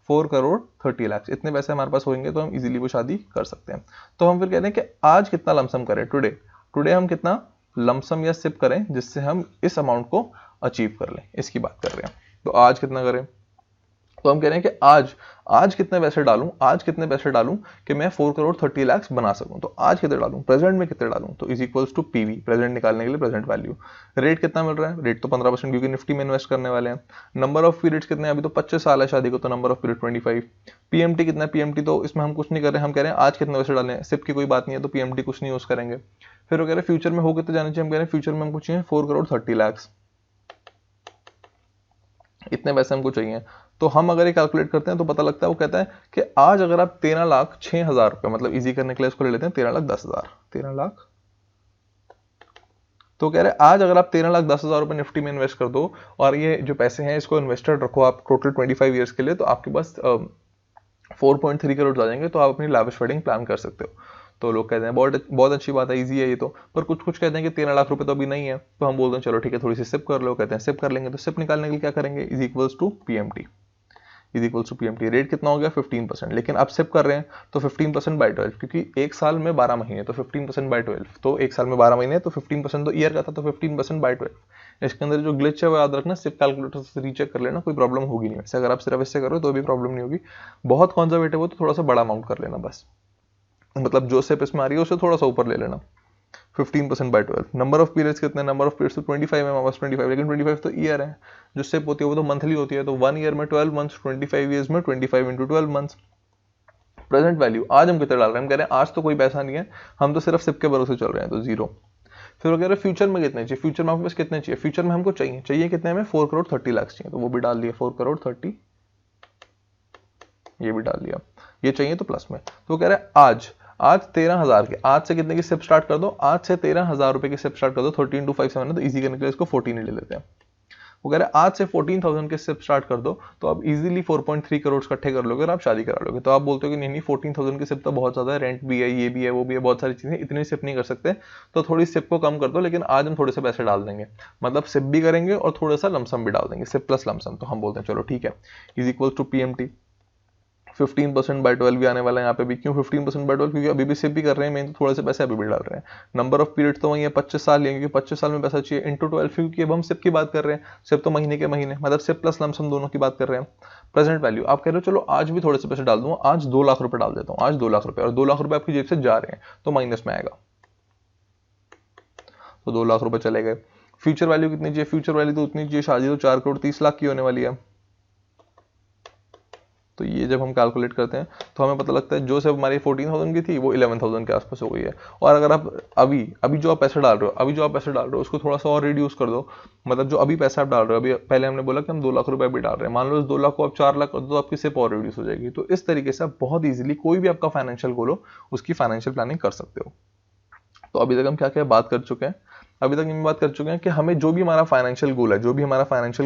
4 करोड़ 30 लाख। इतने पैसे हमारे पास होंगे तो हम इजीली वो शादी कर सकते हैं। तो हम फिर कहते हैं कि आज कितना लमसम करें, टुडे हम कितना लमसम या सिप करें जिससे हम इस अमाउंट को अचीव कर लें, इसकी बात कर रहे हैं। तो आज कितना करें, तो हम कह रहे हैं कि आज कितने पैसे डालूं कि मैं 4 करोड़ 30 लाख बना सकूं। तो आज कितने डालूं, प्रेजेंट में कितने डालूं, तो is equals to PV, present निकालने के लिए प्रेजेंट वैल्यू। रेट कितना मिल रहा है, रेट तो 15%, क्योंकि निफ्टी में इन्वेस्ट करने वाले हैं। नंबर ऑफ पीरियड्स कितने हैं, अभी तो 25 साल है शादी को, तो नंबर ऑफ पीरियड 25। पीएमटी कितना है, पीएमटी तो इसमें हम कुछ नहीं कर रहे हैं, हम कह रहे हैं आज कितने पैसे डालें, सिप की कोई बात नहीं है, तो पीएमटी कुछ नहीं यूज करेंगे। फिर वो कह रहे हैं फ्यूचर में हो कितने जाने चाहिए, हम कह रहे हैं फ्यूचर में हमको चाहिए 4 करोड़ 30 लाख, इतने पैसे हमको चाहिए। तो हम अगर ये कैलकुलेट करते हैं तो पता लगता है, वो कहता है कि आज अगर आप 13,06,000 रुपए, मतलब इजी करने के लिए इसको ले लेते हैं 13,10,000, 13 लाख। तो कह रहे हैं आज अगर आप 13,10,000 रुपए निफ्टी में इन्वेस्ट कर दो, और ये जो पैसे हैं इसको इन्वेस्टेड रखो आप टोटल 25 ईयर्स के लिए, तो आपके पास 4.3 करोड़ आ जाएंगे। तो आप अपनी लाविश वेडिंग प्लान कर सकते हो। तो लोग कहते हैं बहुत अच्छी बात है, इजी है ये तो। पर कुछ कहते हैं कि 13 लाख रुपए तो अभी नहीं है। तो हम बोलते हैं चलो ठीक है थोड़ी सी सिप कर लो, कहते हैं सिप कर लेंगे। तो सिप निकालने के लिए क्या करेंगे, is equals to PMT. Is equals to PMT. Rate कितना हो गया 15%, लेकिन अब सिप कर रहे हैं तो 15% बाई 12, क्योंकि एक साल में 12 महीने, तो 15% बाई 12, तो एक साल में 12 महीने, तो 15% तो ईयर का था, तो 15% बाई 12। इसके अंदर जो ग्लिच है वो याद रखना, सिप कैलकुलेटर से रीचेक कर लेना, कोई प्रॉब्लम होगी नहीं। वैसे अगर आप सिर्फ इससे करो तो भी प्रॉब्लम नहीं होगी। बहुत कंजर्वेटिव हो तो थोड़ा सा बड़ा अमाउंट कर लेना बस, मतलब जो सिप इसमें आ रही है उससे थोड़ा सा ऊपर ले लेना। 15% बाई 12। नंबर ऑफ पीरियड्स कितने, नंबर ऑफ पीरियड्स तो 25 है हमारे पास, 25, लेकिन 25 तो ईयर है। जो सिप होती है वो तो मंथली होती है, तो 1 ईयर में 12 मंथ्स, 25 ईयर्स में 25 इंटू 12 मंथ्स। प्रेजेंट वैल्यू आज हम कितने डाल रहे हैं, हम कह रहे हैं आज तो कोई पैसा नहीं है, हम तो सिर्फ सिप के भरोसे चल रहे हैं, तो 0। फिर वगैरह फ्यूचर में कितने चाहिए, फ्यूचर में आपके पास कितने चाहिए, फ्यूचर में हमको चाहिए कितने में 4 करोड़ 30 लाख चाहिए, तो वो भी डाल दिया 4 करोड़ 30, ये भी डाल दिया, ये चाहिए तो प्लस में। तो कह रहे हैं आज 13,000 के, आज से कितने की सिप स्टार्ट कर दो, आज से 13,000 रुपए की सिप स्टार्ट कर दो, 13 into 5 7 है तो इजी करने के लिए इसको 14 ही ले लेते हैं। वो कह रहे हैं आज से 14,000 के सिप स्टार्ट कर दो, तो आप इजीली 4.3 करोड़ इकट्ठे कर लोगे और आप शादी करा लोगे। तो आप बोलते हो कि नहीं 14,000 की सिप तो बहुत ज्यादा है, रेंट भी है, ये भी है, वो भी है, बहुत सारी चीजें, इतनी सिप नहीं कर सकते, तो थोड़ी सिप को कम कर दो, लेकिन आज हम थोड़े से पैसे डाल देंगे, मतलब सिप भी करेंगे और थोड़ा सा लमसम भी डाल देंगे, सिप प्लस लमसम। तो हम बोलते हैं चलो ठीक है, is equal to PMT 15% by 12 भी आने वाला है यहाँ पे भी। क्यों 15% बाय 12, क्योंकि अभी भी सेव भी कर रहे हैं, मेन तो थोड़े से पैसे अभी भी डाल रहे हैं। नंबर ऑफ पीरियड तो वही है 25 साल लेंगे, क्योंकि 25 साल में पैसा चाहिए, इंटू 12, क्योंकि अब हम सिप की बात कर रहे हैं, सिप तो महीने के महीने, मतलब सिप प्लस लमसम दोनों की बात कर रहे हैं। प्रेजेंट वैल्यू आप कह रहे हो चलो आज भी थोड़े से पैसे डाल दूंगा, आज 2 लाख रुपए डाल देता हूँ, आज 2 लाख रुपए, और 2 लाख रुपए आपकी जेब से जा रहे हैं तो माइनस में आएगा, तो 2 लाख रुपए चले गए। फ्यूचर वैल्यू कितनी चाहिए, फ्यूचर वैल्यू तो उतनी चाहिए, शादी तो 4 करोड़ 30 लाख की होने वाली है। तो ये जब हम कैलकुलेट करते हैं तो हमें पता लगता है जो सब हमारी 14,000 की थी वो 11,000 के आसपास हो गई है। और अगर आप अभी जो आप पैसे डाल रहे हो उसको थोड़ा सा और रिड्यूस कर दो, मतलब जो अभी पैसा आप डाल रहे हो, अभी पहले हमने बोला कि हम 2 लाख रुपए भी डाल रहे हैं, मान लो इस 2 लाख को आप 4 लाख कर दो तो आपकी सिप और रिड्यूस हो जाएगी। तो इस तरीके से आप बहुत ईजिली कोई भी आपका फाइनेंशियल गोल हो उसकी फाइनेंशियल प्लानिंग कर सकते हो। तो अभी तक हम क्या क्या बात कर चुके हैं, अभी तक हम बात कर चुके हैं कि हमें जो भी हमारा फाइनेंशियल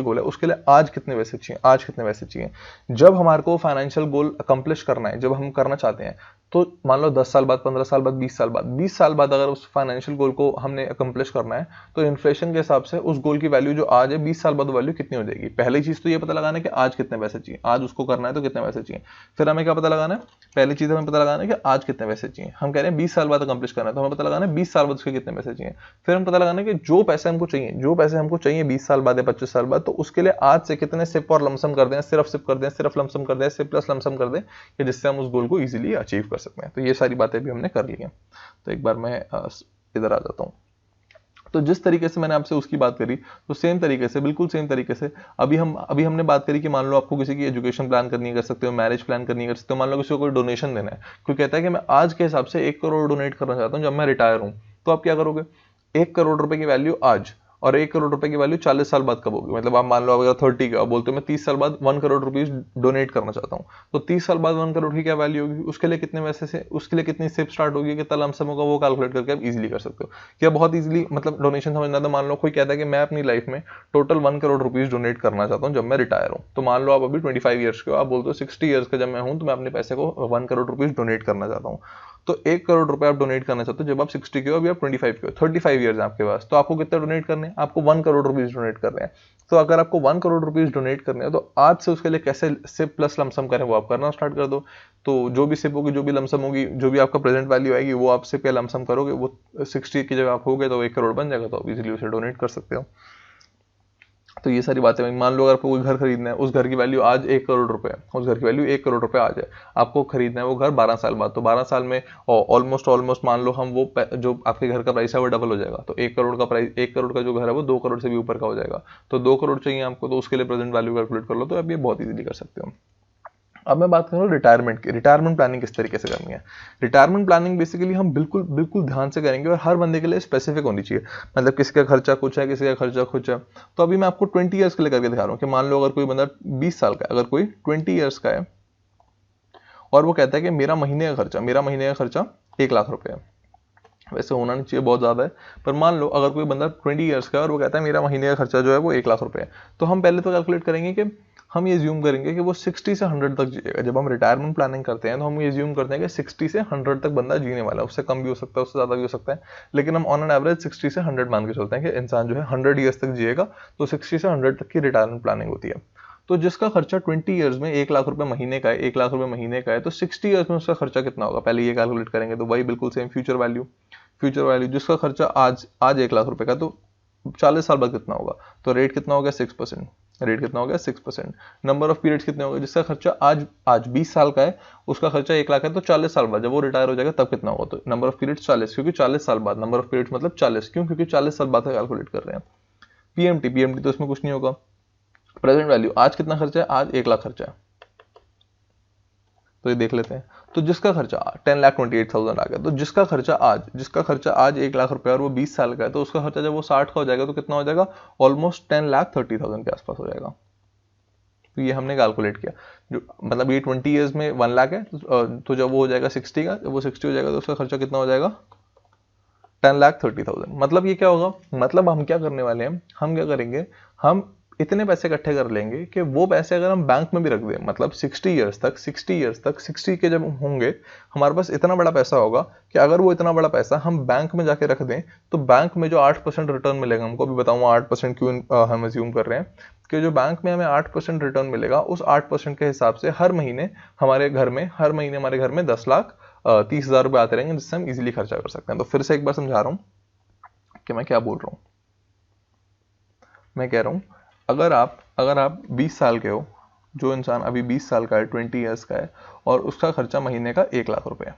गोल है उसके लिए आज कितने पैसे चाहिए। जब हमारे को फाइनेंशियल गोल अकम्प्लिश करना है, जब हम करना चाहते हैं, तो मान लो 10 साल बाद, 15 साल बाद, 20 साल बाद अगर उस फाइनेंशियल गोल को हमने अकम्प्लिश करना है, तो इन्फ्लेशन के हिसाब से उस गोल की वैल्यू जो आज है 20 साल बाद वैल्यू कितनी हो जाएगी। पहली चीज तो ये पता लगाना है कि आज कितने पैसे चाहिए, आज उसको करना है तो कितने पैसे चाहिए। फिर हमें क्या पता लगाना है, पहली चीज हमें पता लगाना है कि आज कितने पैसे चाहिए, हम कह रहे हैं 20 साल बाद अकम्प्लिश करना है तो हमें पता लगाना है 20 साल बाद उसके कितने पैसे चाहिए। फिर हम पता लगाना है कि जो पैसे हमको चाहिए 20 साल बाद या 25 साल बाद, तो उसके लिए आज से कितने सिप और लमसम कर दें, सिर्फ सिप कर दें, सिर्फ लमसम कर दें, सिप प्लस लमसम कर दें, कि जिससे हम उस गोल को इजीली अचीव कर सकते हैं। तो ये सारी बातें भी हमने कर ली हैं। तो एक बार मैं इधर आ जाता हूँ। तो जिस तरीके से मैंने आपसे उसकी बात करी, तो सेम तरीके से, बिल्कुल सेम तरीके से अभी हमने बात करी कि मान लो आपको किसी की एजुकेशन प्लान करनी है, कर सकते हो, मैरिज प्लान करनी है, कर सकते हो। मान लो किसी को कोई डोनेशन देना है, कोई कहता है कि मैं आज के हिसाब से 1 करोड़ डोनेट करना चाहता हूँ जब मैं रिटायर हूँ, तो आप क्या करोगे, 1 करोड़ रुपए की वैल्यू आज और 1 करोड़ रुपए की वैल्यू 40 साल बाद कब होगी। मतलब आप मान लो अगर 30 का बोलते हो मैं 30 साल बाद 1 करोड़ रुपीज डोनेट करना चाहता हूँ, तो 30 साल बाद 1 करोड़ की क्या वैल्यू होगी, उसके लिए कितने पैसे से, उसके लिए कितनी सिप स्टार्ट होगी, कितना लमसम होगा, वो कैलकुलेट करके आप इजीली कर सकते हो। क्या बहुत इजीली, मतलब डोनेशन समझना, तो मान लो कोई कहता है कि मैं अपनी लाइफ में टोटल 1 करोड़ रुपीज डोनेट करना चाहता हूँ जब मैं रिटायर हूँ। तो मान लो आप अभी 25 ईयर्स के हो, आप बोलते हो 60 ईयर्स का जब मैं हूँ तो मैं अपने पैसे को 1 करोड़ रुपीज डोनेट करना चाहता हूँ। तो 1 करोड़ रुपए आप डोनेट करना चाहते हो जब आप 60 के हो, अभी आप 25 के हो, 35 ईयर्स आपके पास, तो आपको कितना डोनेट करने हैं, आपको 1 करोड़ रुपीज डोनेट करने हैं। तो अगर आपको 1 करोड़ रुपीज डोनेट करने हैं, तो आज से उसके लिए कैसे सिप प्लस लमसम करें वो आप करना स्टार्ट कर दो। तो जो भी सिप होगी, जो भी लमसम होगी, जो भी आपका प्रेजेंट वैल्यू आएगी, वो आप सिप या लमसम करोगे, वो 60 की जगह आप हो गए तो 1 करोड़ बन जाएगा, तो आप इजीली उसे डोनेट कर सकते हो। तो ये सारी बातें, मान लो अगर आपको कोई घर खरीदना है, उस घर की वैल्यू आज 1 करोड़ रुपए है, उस घर की वैल्यू 1 करोड़ रुपए आज है, आपको खरीदना है वो घर 12 साल बाद, तो 12 साल में ऑलमोस्ट मान लो हम वो जो आपके घर का प्राइस है वो डबल हो जाएगा। तो 1 करोड़ का प्राइस, 1 करोड़ का जो घर है वो 2 करोड़ से भी ऊपर का हो जाएगा। तो 2 करोड़ चाहिए आपको, तो उसके लिए प्रेजेंट वैल्यू कैलकुलेट कर लो, तो आप ये बहुत इजीली कर सकते हो। अब मैं बात करूँ रिटायरमेंट की, रिटायरमेंट प्लानिंग किस तरीके से करनी है। रिटायरमेंट प्लानिंग बेसिकली हम बिल्कुल बिल्कुल ध्यान से करेंगे और हर बंदे के लिए स्पेसिफिक होनी चाहिए, मतलब किसी का खर्चा कुछ है, किसी का खर्चा कुछ है। तो अभी मैं आपको 20 ईयर्स के लिए करके दिखा रहा हूँ कि मान लो अगर कोई बंदा 20 साल का है, अगर कोई 20 ईयर्स का है और वो कहता है कि मेरा महीने का खर्चा 1 लाख रुपए है। वैसे होना नहीं चाहिए, बहुत ज्यादा है, पर मान लो अगर कोई बंदा 20 ईयर्स का है और वो कहता है मेरा महीने का खर्चा जो है वो 1 लाख रुपए है, तो हम पहले तो कैलकुलेट करेंगे कि हम ये ज्यूम करेंगे कि वो 60 से 100 तक जिएगा। जब हम रिटायरमेंट प्लानिंग करते हैं तो हम ये ज्यूम करते हैं कि 60 से 100 तक बंदा जीने वाला है, उससे कम भी हो सकता है, उससे ज्यादा भी हो सकता है, लेकिन हम ऑन एन एवरेज 60 से 100 मान के चलते हैं कि इंसान जो है 100 ईयर्स तक जिएगा। तो 60 से 100 तक की रिटायरमेंट प्लानिंग होती है। तो जिसका खर्चा 20 ईयर्स में 1 लाख रुपए महीने का है, 1 लाख रुपए महीने का है, तो 60 ईयर्स में उसका खर्चा कितना होगा, पहले ये कैलकुलेट करेंगे। तो वही बिल्कुल सेम फ्यूचर वैल्यू जिसका खर्चा आज 1 लाख रुपए का, तो 40 साल बाद कितना होगा, तो रेट कितना हो गया 6%। नंबर ऑफ पीरियड्स कितने होंगे, जिसका खर्चा आज 20 साल का है, उसका खर्चा 1 लाख है, तो 40 साल बाद जब वो रिटायर हो जाएगा तब कितना होगा, तो नंबर ऑफ पीरियड्स 40, क्योंकि 40 साल बाद, नंबर ऑफ पीरियड्स मतलब 40, क्यों, क्योंकि 40 साल बाद का कैलकुलेट कर रहे हैं। पीएमटी तो इसमें कुछ नहीं होगा। प्रेजेंट वैल्यू आज कितना खर्चा है, आज 1 लाख खर्चा है, तो ये देख लेते हैं। तो जिसका खर्चा 10,28,000 आ गया, तो जिसका खर्चा आज 1 लाख रुपया और वो 20 साल का है, तो उसका खर्चा जब वो 60 का हो जाएगा तो कितना हो जाएगा, ऑलमोस्ट 10,30,000 के आसपास हो जाएगा। तो ये हमने कैलकुलेट किया, जो मतलब ये 20 ईयर्स में 1 लाख है, तो जब वो हो जाएगा 60 का, जब वो 60 हो जाएगा तो उसका खर्चा कितना हो जाएगा, 10,30,000। मतलब ये क्या होगा, मतलब हम क्या करने वाले हैं, हम क्या करेंगे, हम इतने पैसे इकट्ठे कर लेंगे कि वो पैसे अगर हम बैंक में भी रख दें, मतलब 60 ईयर्स तक 60 के जब होंगे, हमारे पास इतना बड़ा पैसा होगा कि अगर वो इतना बड़ा पैसा हम बैंक में जाके रख दें, तो बैंक में जो 8% रिटर्न मिलेगा, हमको भी बताऊंगा 8% क्यों हम अज्यूम कर रहे हैं कि जो बैंक में हमें 8% रिटर्न मिलेगा, उस 8% के हिसाब से हर महीने हमारे घर में 10,30,000 रुपए आते रहेंगे, जिससे हम इजीली खर्चा कर सकते हैं। तो फिर से एक बार समझा रहा हूं कि मैं क्या बोल रहा हूं। मैं कह रहा हूं, अगर आप 20 साल के हो, जो इंसान अभी 20 साल का है, 20 ईयर्स का है, और उसका खर्चा महीने का 1 लाख रुपए है,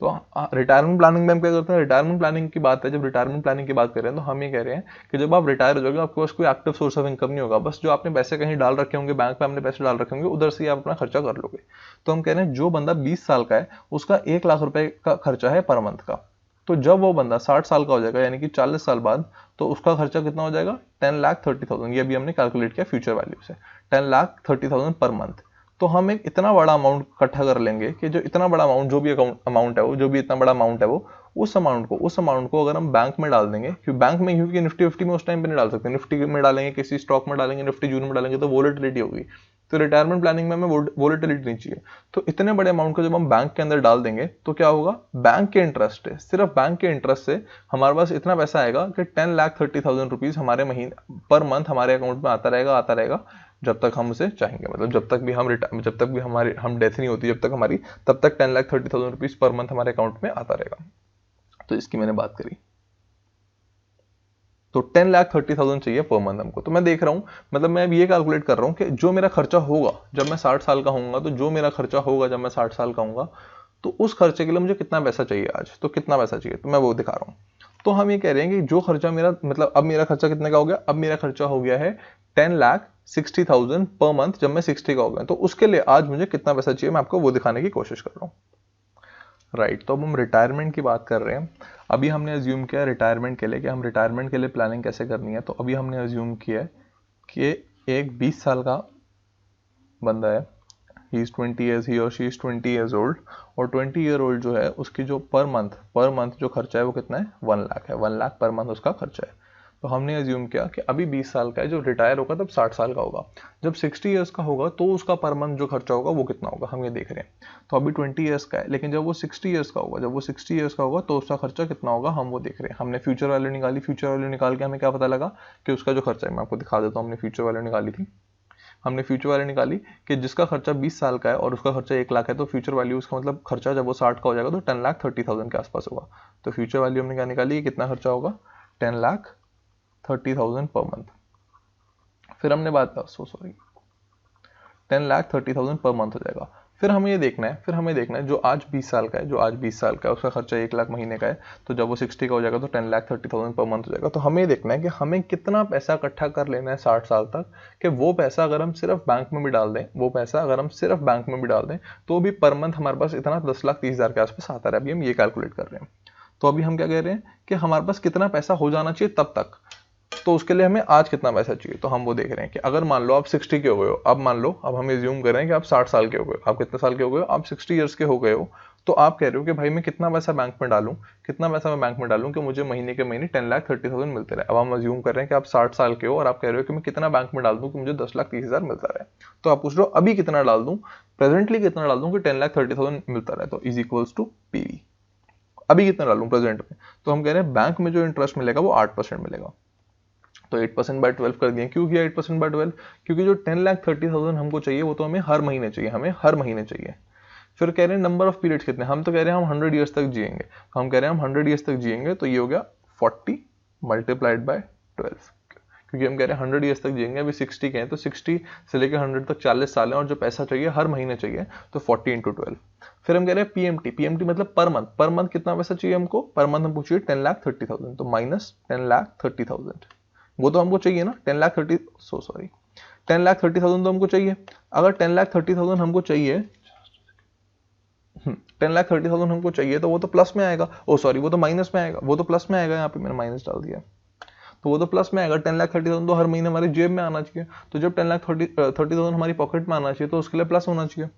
तो रिटायरमेंट प्लानिंग में हम क्या करते हैं, रिटायरमेंट प्लानिंग की बात है, जब रिटायरमेंट प्लानिंग की बात कर रहे हैं तो हम ये कह रहे हैं कि जब आप रिटायर हो जाओगे, आपके पास कोई एक्टिव सोर्स ऑफ इनकम नहीं होगा, बस जो आपने पैसे कहीं डाल रखे होंगे, बैंक में आपने पैसे डाल रखे होंगे, उधर से ही आप अपना खर्चा कर लोगे। तो हम कह रहे हैं जो बंदा 20 साल का है, उसका 1 लाख रुपए का खर्चा है पर मंथ का, तो जब वो बंदा 60 साल का हो जाएगा, यानी कि 40 साल बाद, तो उसका खर्चा कितना हो जाएगा, 10,30,000। ये भी हमने कैलकुलेट किया फ्यूचर वैल्यू से, 10,30,000 पर मंथ। तो हम एक इतना बड़ा अमाउंट इकट्ठा कर लेंगे कि जो इतना बड़ा अमाउंट, जो भी अमाउंट है वो, जो भी इतना बड़ा अमाउंट है वो, उस अमाउंट को अगर हम बैंक में डाल देंगे, क्योंकि निफ्टी विफ्टी में उस टाइम पे नहीं डाल सकते, निफ्टी में डालेंगे, किसी स्टॉक में डालेंगे, निफ्टी जून में डालेंगे तो वोलेटिलिटी होगी। तो रिटायरमेंट प्लानिंग में हमें वोलेटिलिटी नहीं चाहिए, तो इतने बड़े अमाउंट को जब हम बैंक के अंदर डाल देंगे तो क्या होगा, बैंक के इंटरेस्ट है, सिर्फ बैंक के इंटरेस्ट से हमारे पास इतना पैसा आएगा कि 10,30,000 रुपीज हमारे महीने पर मंथ हमारे अकाउंट में आता रहेगा जब तक हम उसे चाहेंगे, मतलब जब तक भी हम डेथ नहीं होती, जब तक हमारी, तब तक 10,30,000 रुपीज पर मंथ हमारे अकाउंट में आता रहेगा। तो इसकी मैंने बात करी, तो 10,30,000 चाहिए पर मंथ हमको। तो मैं देख रहा हूं, मतलब मैं अब ये कैलकुलेट कर रहा हूं कि जो मेरा खर्चा होगा जब मैं 60 साल का होऊंगा, तो जो मेरा खर्चा होगा जब मैं 60 साल का होऊंगा, तो उस खर्चे के लिए मुझे कितना पैसा चाहिए आज, तो कितना पैसा चाहिए, तो मैं वो दिखा रहा हूं। तो हम ये कह रहे हैं कि जो खर्चा मेरा, मतलब अब मेरा खर्चा कितने का हो गया, अब मेरा खर्चा हो गया है 10,60,000 पर मंथ जब मैं 60 का हो गया, तो उसके लिए आज मुझे कितना पैसा चाहिए, मैं आपको वो दिखाने की कोशिश कर रहा हूँ। राइट, तो अब हम रिटायरमेंट की बात कर रहे हैं। अभी हमने अज्यूम किया रिटायरमेंट के लिए कि हम रिटायरमेंट के लिए प्लानिंग कैसे करनी है। तो अभी हमने अज्यूम किया कि एक 20 साल का बंदा है, ही इज 20 ईयर्स, ही और शी इज 20 ईयर्स ओल्ड, और 20 ईयर ओल्ड जो है उसकी जो पर मंथ जो खर्चा है वो कितना है, 1 लाख है, 1 लाख पर मंथ उसका खर्चा है। तो हमने अज्यूम किया कि अभी 20 साल का है, जो रिटायर होगा तब 60 साल का होगा, जब 60 ईयर्स का होगा तो उसका पर मंथ जो खर्चा होगा वो कितना होगा, हम ये देख रहे हैं। तो अभी 20 ईयर्स का है, लेकिन जब वो 60 ईयर्स का होगा, तो उसका खर्चा कितना होगा, हम वो देख रहे हैं। हमने फ्यूचर वैल्यू निकाली, फ्यूचर वैल्यू निकाल के हमें क्या पता लगा कि उसका जो खर्चा है, मैं आपको दिखा देता हूँ, हमने फ्यूचर वैल्यू निकाली थी। हमने फ्यूचर वैल्यू निकाली कि जिसका खर्चा 20 साल का है और उसका खर्चा 1 लाख है, तो फ्यूचर वैल्यू उसका मतलब खर्चा जब वो 60 का हो जाएगा तो 10,30,000 के आसपास होगा। तो फ्यूचर वैल्यू हमने क्या निकाली, कितना खर्चा होगा, 10,30,000 पर मंथ। फिर हमने बात 10,30,000 पर मंथ हो जाएगा। फिर हमें देखना है जो आज 20 साल का है, उसका खर्चा 1 लाख महीने का है, तो जब वो 60 का हो जाएगा तो 10,30,000 पर मंथ हो जाएगा। तो हमें देखना है कि हमें कितना पैसा इकट्ठा कर लेना है 60 साल तक, कि वो पैसा अगर हम सिर्फ बैंक में भी डाल दें, तो भी पर मंथ हमारे पास इतना 10,30,000 के आसपास आता है। अभी हम ये कैलकुलेट कर रहे हैं। तो अभी हम क्या कह रहे हैं कि हमारे पास कितना पैसा हो जाना चाहिए तब तक, तो उसके लिए हमें आज कितना पैसा चाहिए। तो हम वो देख रहे हैं कि अगर मान लो आप 60 के हो गए हो, अब हम एज्यूम कर रहे हैं कि आप 60 साल के हो गए हो, आप कितने साल के हो गए हो, आप 60 ईयर्स के हो गए हो, तो आप कह रहे हो कि भाई मैं कितना पैसा बैंक में डालूं कि मुझे महीने के महीने 10,30,000 मिलते रहे। अब हम अज्यूम कर रहे हैं कि आप 60 साल के हो और आप कह रहे हो कि मैं कितना बैंक में डाल दूं कि मुझे 10,30,000 मिलता रहे। तो आप पूछ रहे हो अभी कितना डाल दूं, प्रेजेंटली कितना डाल दूं कि 10,30,000 मिलता रहे, तो इज इक्वल्स टू पीवी। अभी कितना डालूं प्रेजेंट में, तो हम कह रहे हैं बैंक में जो इंटरेस्ट मिलेगा वो 8% मिलेगा। तो 8% बाय 12 कर दिए। क्यों किया 8% बाय 12, क्योंकि जो 10,30,000 हमको चाहिए वो तो हमें हर महीने चाहिए। फिर कह रहे हैं नंबर ऑफ पीरियड्स कितने, हम तो कह रहे हैं हम 100 ईयर्स तक जिएंगे, हम कह रहे हैं हम 100 ईयर्स तक जिएंगे, तो ये हो गया 40 मल्टीप्लाइड बाय 12, क्योंकि हम कह रहे हैं 100 ईयर्स तक जिएंगे। अभी 60 के हैं, तो 60 से लेकर 100 तक 40 साल है, और जो पैसा चाहिए हर महीने चाहिए, तो 40 × 12। फिर हम कह रहे हैं पीएमटी मतलब पर मंथ कितना पैसा चाहिए हमको, पर मंथ हमको चाहिए 10,30,000, तो माइनस 10,30,000, वो तो हमको चाहिए ना, 10,30,000 तो हमको चाहिए। अगर 10,30,000 हमको चाहिए, 10,30,000 हमको चाहिए तो वो तो प्लस में आएगा, ओ सॉरी वो तो माइनस में आएगा, वो तो प्लस में आएगा, यहाँ पे मैंने माइनस डाल दिया, तो वो तो प्लस में आएगा। 10,30,000 तो हर महीने हमारी जेब में आना चाहिए, तो जब 10,30,000 हमारी पॉकेट में आना चाहिए तो उसके लिए प्लस होना चाहिए।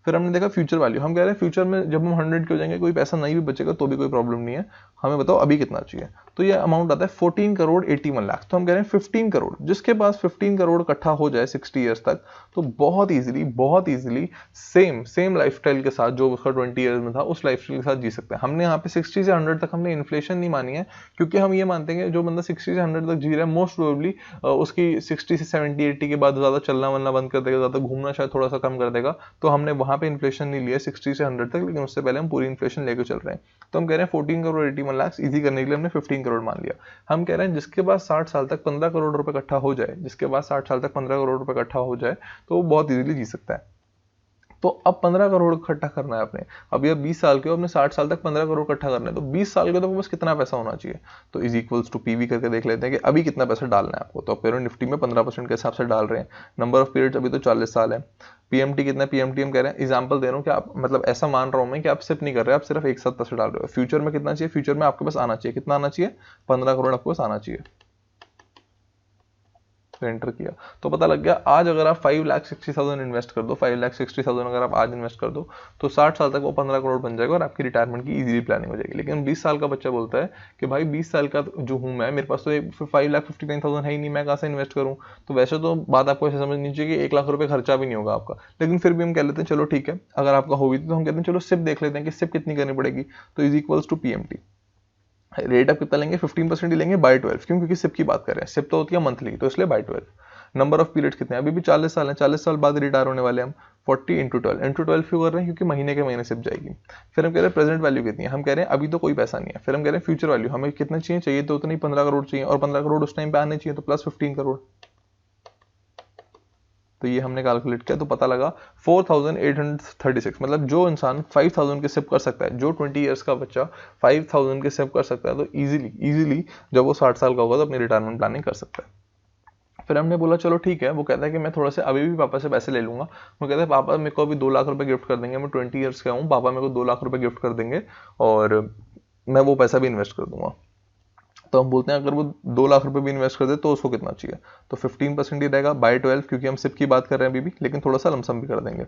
फिर हमने देखा फ्यूचर वैल्यू, हम कह रहे हैं फ्यूचर में जब हम 100 के हो जाएंगे कोई पैसा नहीं भी बचेगा तो भी कोई प्रॉब्लम नहीं है, हमें बताओ अभी कितना चाहिए। तो ये अमाउंट आता है 14 करोड़ 81 लाख। तो हम कह रहे हैं 15 करोड़, जिसके पास 15 करोड़ इकट्ठा हो जाए 60 ईयर्स तक, तो बहुत इजीली सेम लाइफस्टाइल के साथ जो उसका 20 ईयर्स में था उस लाइफस्टाइल के साथ जी सकते हैं। हमने यहाँ पे 60 से 100 तक हमने इन्फ्लेशन नहीं मानी है, क्योंकि हम ये मानते हैं कि जो बंदा 60 से 100 तक जी रहा है मोस्ट प्रोबेबली उसकी 60 से 70 80 के बाद ज्यादा चलना वलना बंद कर देगा, ज्यादा घूमना शायद थोड़ा सा कम कर देगा, तो हमने वहां पे इन्फ्लेशन नहीं लिया 60 से 100 तक, लेकिन उससे पहले हम पूरी इन्फ्लेशन लेकर चल रहे हैं। तो हम कह रहे हैं 14 करोड़ 81 लाख इजी करने के लिए हमने 15 करोड़ मान लिया। हम कह रहे हैं जिसके पास 60 साल तक 15 करोड़ रुपए इकट्ठा हो जाए, जिसके पास 60 साल तक 15 करोड़ रुपए इकट्ठा हो जाए तो वो बहुत इजीली जी सकता है। तो अब 15 करोड़ इकट्ठा करना है आपने, अभी आप 20 साल के हो, अपने 60 साल तक 15 करोड़ इकट्ठा करना है, तो 20 साल के तो बस कितना पैसा होना चाहिए, तो इज इक्वल्स टू पीवी करके देख लेते हैं कि अभी कितना पैसा डालना है आपको। तो आप कह रहे हो निफ्टी में 15% के हिसाब से डाल रहे हैं, नंबर ऑफ पीरियड्स अभी तो 40 साल है। पीएमटी कितना है, पीएमटी हम कह रहे हैं, एग्जांपल दे रहा हूँ कि आप मतलब ऐसा मान रहा हूं मैं कि आप सिर्फ नहीं कर रहे, आप सिर्फ एक साथ पैसे डाल रहे हो। फ्यूचर में कितना चाहिए, फ्यूचर में आपके पास आना चाहिए, कितना आना चाहिए, 15 करोड़ आपके पास आना चाहिए। तो एंटर किया तो पता लग गया, आज अगर आप 5,60,000 इन्वेस्ट कर दो, 5,60,000 अगर आप आज इन्वेस्ट कर दो तो 60 साल तक वो 15 करोड़ बन जाएगा और आपकी रिटायरमेंट की इजीली प्लानिंग हो जाएगी। लेकिन 20 साल का बच्चा बोलता है कि भाई 20 साल का जो हूं मैं, मेरे पास तो 5,59,000 है ही नहीं, मैं कहाँ से इन्वेस्ट करूँ। तो वैसे तो बात आपको ऐसे समझनी चाहिए कि 1 लाख रुपए खर्चा भी नहीं होगा आपका, लेकिन फिर भी हम कह लेते हैं चलो ठीक है, अगर आपका हो भी तो हम कहते हैं चलो सिप देख लेते हैं कि सिप कितनी करनी पड़ेगी। तो is equals to PMT, rate आप कितना लेंगे, 15% ही लेंगे बाय 12, क्यों, क्योंकि सिप की बात कर रहे हैं, सिप तो होती है मंथली, तो इसलिए बाय 12। नंबर ऑफ पीरियड्स कितने हैं, अभी भी 40 साल हैं, 40 साल बाद रिटायर होने वाले हम, 40 इंटू 12, इंटू 12 क्यों कर रहे हैं, क्योंकि महीने के महीने सिप जाएगी। फिर हम कह रहे हैं प्रेजेंट वैल्यू कितनी है, हम कह रहे हैं अभी तो कोई पैसा नहीं है। फिर हम कह रहे हैं फ्यूचर वैल्यू हमें कितने चाहिए तो उतनी 15 करोड़ चाहिए, और 15 करोड़ उस टाइम पे आने चाहिए, तो प्लस 15 करोड़। तो ये हमने कैलकुलेट किया तो पता लगा 4,836, मतलब जो इंसान 5,000 के सिप कर सकता है, जो 20 ईयर्स का बच्चा 5,000 के सिप कर सकता है, तो इजीली जब वो 60 साल का होगा तो अपनी रिटायरमेंट प्लानिंग कर सकता है। फिर हमने बोला चलो ठीक है, वो कहता है कि मैं थोड़ा सा अभी भी पापा से पैसे ले लूंगा। वो कहता है पापा मेरे को अभी 2 लाख रुपए गिफ्ट कर देंगे, मैं 20 ईयर्स का हूँ, पापा मेरे को 2 लाख रुपए गिफ्ट कर देंगे और मैं वो पैसा भी इन्वेस्ट कर दूंगा। तो हम बोलते हैं अगर वो 2 लाख रुपए भी इन्वेस्ट कर दे तो उसको कितना चाहिए, तो 15% ही रहेगा बाय 12, क्योंकि हम सिप की बात कर रहे हैं अभी भी, लेकिन थोड़ा सा लमसम भी कर देंगे।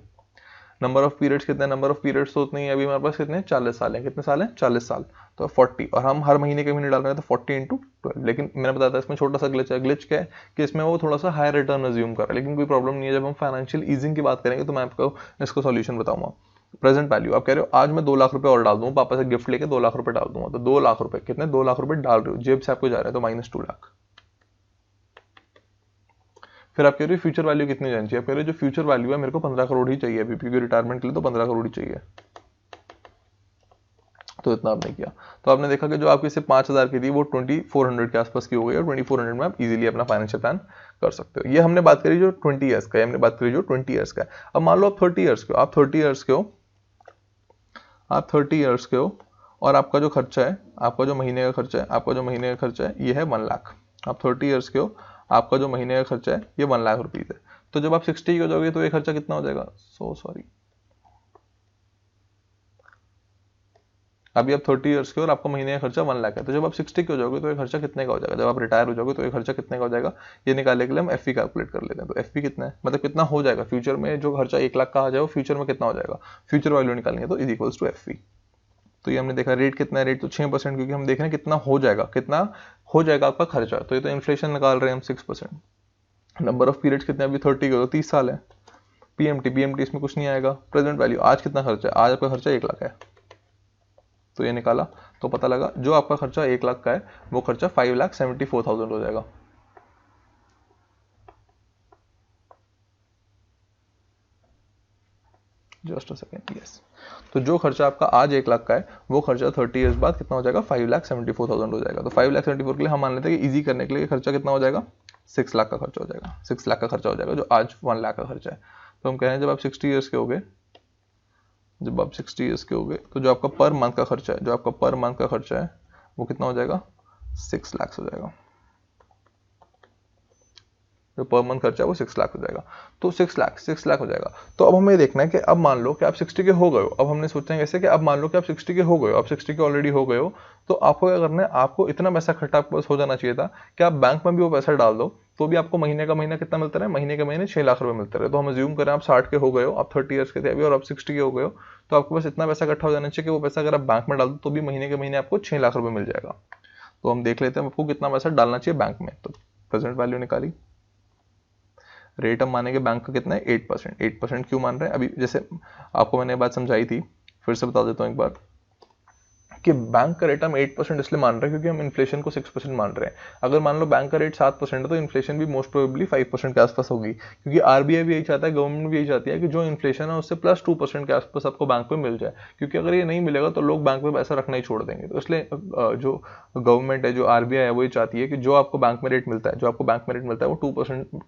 नंबर ऑफ पीरियड्स कितने, नंबर ऑफ पीरियड्स तो उतने ही अभी हमारे पास कितने 40 साल हैं, कितने साल हैं 40 साल, तो 40, और हम हर महीने के महीने डाल रहे हैं तो 40 इंटू 12। लेकिन मैंने बताया था इसमें छोटा सा ग्लिच है, ग्लिच क्या है कि इसमें वो थोड़ा सा हायर रिटर्न अज्यूम कर रहा है, लेकिन कोई प्रॉब्लम नहीं है, जब हम फाइनेंशियल ईजिंग की बात करेंगे तो मैं आपको इसको सॉल्यूशन बताऊंगा। प्रेजेंट वैल्यू आप कह रहे हो आज मैं 2 लाख रुपए और डाल दूंगा, पापा से गिफ्ट लेके 2 लाख रुपए डाल दूंगा, तो 2 लाख रुपए कितने, 2 लाख रुपए डाल रहे हो जेब से आपको जा रहा है, तो -2 लाख। फिर आप कह रहे हो फ्यूचर वैल्यू कितनी जानी चाहिए, आप कह रहे हो जो फ्यूचर वैल्यू है मेरे को 15 करोड़ ही चाहिए अभी, क्योंकि रिटायरमेंट के लिए तो 15 करोड़ ही चाहिए। तो इतना आपने किया, तो आपने देखा कि जो आपकी सिर्फ 5,000 की थी वो 2,400 के आसपास की हो गई, और 2,400 में आप इजीली अपना फाइनेंशियल प्लान कर सकते हो। ये हमने बात करी जो 20 ईयर्स का है, हमने बात करी जो 20 ईयर्स का है। अब मान लो आप 30 ईयर्स के हो, आप 30 ईयर्स के हो, आप 30 ईयर्स के हो, और आपका जो खर्चा है, आपका जो महीने का खर्चा है, आपका जो महीने का खर्चा है ये है 1 लाख। आप 30 ईयर्स के हो, आपका जो महीने का खर्चा है ये 1 लाख रुपीज है। तो जब आप 60 के हो जाओगे तो ये खर्चा कितना हो जाएगा, सॉरी, अभी आप 30 ईयर्स के हो और आपका महीने का खर्चा 1 लाख है, तो जब आप 60 के हो जाओगे तो ये खर्चा कितने का हो जाएगा, जब आप रिटायर हो जाओगे तो ये खर्चा कितने का हो जाएगा, ये निकालने के लिए हम एफपी कैलकुलेट कर लेते हैं। तो एफपी कितना है, मतलब कितना हो जाएगा फ्यूचर में, जो खर्चा 1 लाख का आ जाएगा फ्यूचर में कितना हो जाएगा, फ्यूचर वैल्यू निकालेंगे तो इज इक्वल्स टू एफपी। तो ये हमने देखा रेट कितना है, रेट तो 6%, क्योंकि हम देख रहे हैं कितना हो जाएगा आपका खर्चा, तो ये तो इन्फ्लेशन निकाल रहे हैं हम 6%। नंबर ऑफ पीरियड्स कितने, अभी 30 के हो 30 साल है। पीएमटी इसमें कुछ नहीं आएगा। प्रेजेंट वैल्यू आज कितना खर्चा है, आज आपका खर्चा 1 लाख है, तो ये निकाला तो पता लगा जो आपका खर्चा 1 लाख का है वो खर्चा 5,74,000 हो जाएगा। Just a second, yes. तो जो खर्चा आपका आज 1 लाख का है वो खर्चा 30 ईयर्स बाद कितना हो जाएगा, 5,74,000 हो जाएगा। तो 5,74,000 के लिए हम मान लेते हैं कि इजी करने के लिए खर्चा कितना हो जाएगा, 6 लाख का खर्चा हो जाएगा, 6 लाख का खर्चा हो जाएगा, जो आज 1 लाख का खर्चा है। तो हम कह रहे हैं जब आप 60 ईयर्स के हो गए, जब आप 60 ईयर्स के हो गए तो जो आपका पर मंथ का खर्चा है, जो आपका पर मंथ का खर्चा है वो कितना हो जाएगा, 6 लाख हो जाएगा। जो पर मंथ खर्चा है वो 6 लाख हो जाएगा। तो 6 लाख हो जाएगा। तो अब हमें देखना है कि अब मान लो कि आप 60 के हो गए हो। अब हमने सोचा है कैसे कि अब मान लो कि आप 60 के हो गए हो, आप 60 के ऑलरेडी हो गए हो, तो आपको क्या करना है, आपको इतना पैसा इकट्ठा आपके पास हो जाना चाहिए था कि आप बैंक में भी वो पैसा डाल दो, तो भी आपको महीने का महीना कितना मिलता रहे, महीने के महीने 6 लाख रुपए मिलते रहे। तो हम अज्यूम करें आप 60 के हो गए हो, आप 30 ईयर्स के थे अभी और आप 60 के हो गए हो, तो आपके पास इतना पैसा इकट्ठा हो जाना चाहिए कि वो पैसा अगर आप बैंक में डाल दो तो भी महीने के महीने आपको 6 लाख रुपए मिल जाएगा। तो हम देख लेते हैं आपको कितना पैसा डालना चाहिए बैंक में। तो प्रेजेंट वैल्यू निकाली, रेट हम मानेंगे बैंक का कितना है 8%। 8% क्यों मान रहे हैं, अभी जैसे आपको मैंने बात समझाई थी, फिर से बता देता हूँ एक बार कि बैंक का रेट हम 8% इसलिए मान रहे हैं क्योंकि हम इन्फ्लेशन को 6% मान रहे हैं। अगर मान लो बैंक का रेट 7% है तो इन्फ्लेशन भी मोस्ट प्रोबेबली 5% के आसपास होगी, क्योंकि आरबीआई भी यही चाहता है, गवर्नमेंट भी यही चाहती है कि जो इन्फ्लेशन है उससे +2% के आसपास आपको बैंक में मिल जाए, क्योंकि अगर ये नहीं मिलेगा तो लोग बैंक में पैसा रखना ही छोड़ देंगे। तो इसलिए जो गवर्नमेंट है, जो आरबीआई है, वो ये चाहती है कि जो आपको बैंक में रेट मिलता है, जो आपको बैंक में रेट मिलता है वो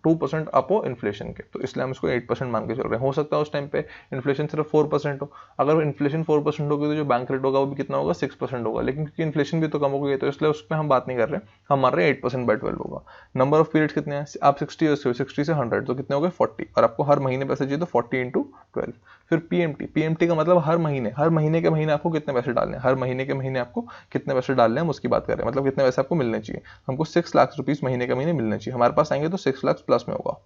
2% आपको इन्फ्लेशन के, तो इसलिए हम इसको 8% मान के चल रहे हैं। हो सकता है उस टाइम पे इन्फ्लेशन सिर्फ 4% हो, अगर इन्फ्लेशन 4% होगी तो जो बैंक रेट होगा वो भी कितना होगा 6% होगा, लेकिन क्योंकि इन्फ्लेशन भी तो कम हो गई है तो इसलिए उस पर हम बात नहीं कर रहे हैं, हम मान रहे हैं 8% बाय 12 होगा। नंबर ऑफ पीरियड्स कितने हैं, आप 60 ईयर्स के हो, 60 से 100 तो कितने हो गए 40, और आपको हर महीने पैसे चाहिए तो 40 × 12। फिर पीएमटी का मतलब हर महीने के महीने आपको कितने पैसे डालने हैं, हर महीने के महीने आपको कितने पैसे डालने हैं हम उसकी बात कर रहे हैं, मतलब कितने पैसे आपको मिलने चाहिए। हमको 6 लाख रुपीस महीने के महीने मिलने चाहिए, हमारे पास आएंगे तो 6 लाख प्लस में होगा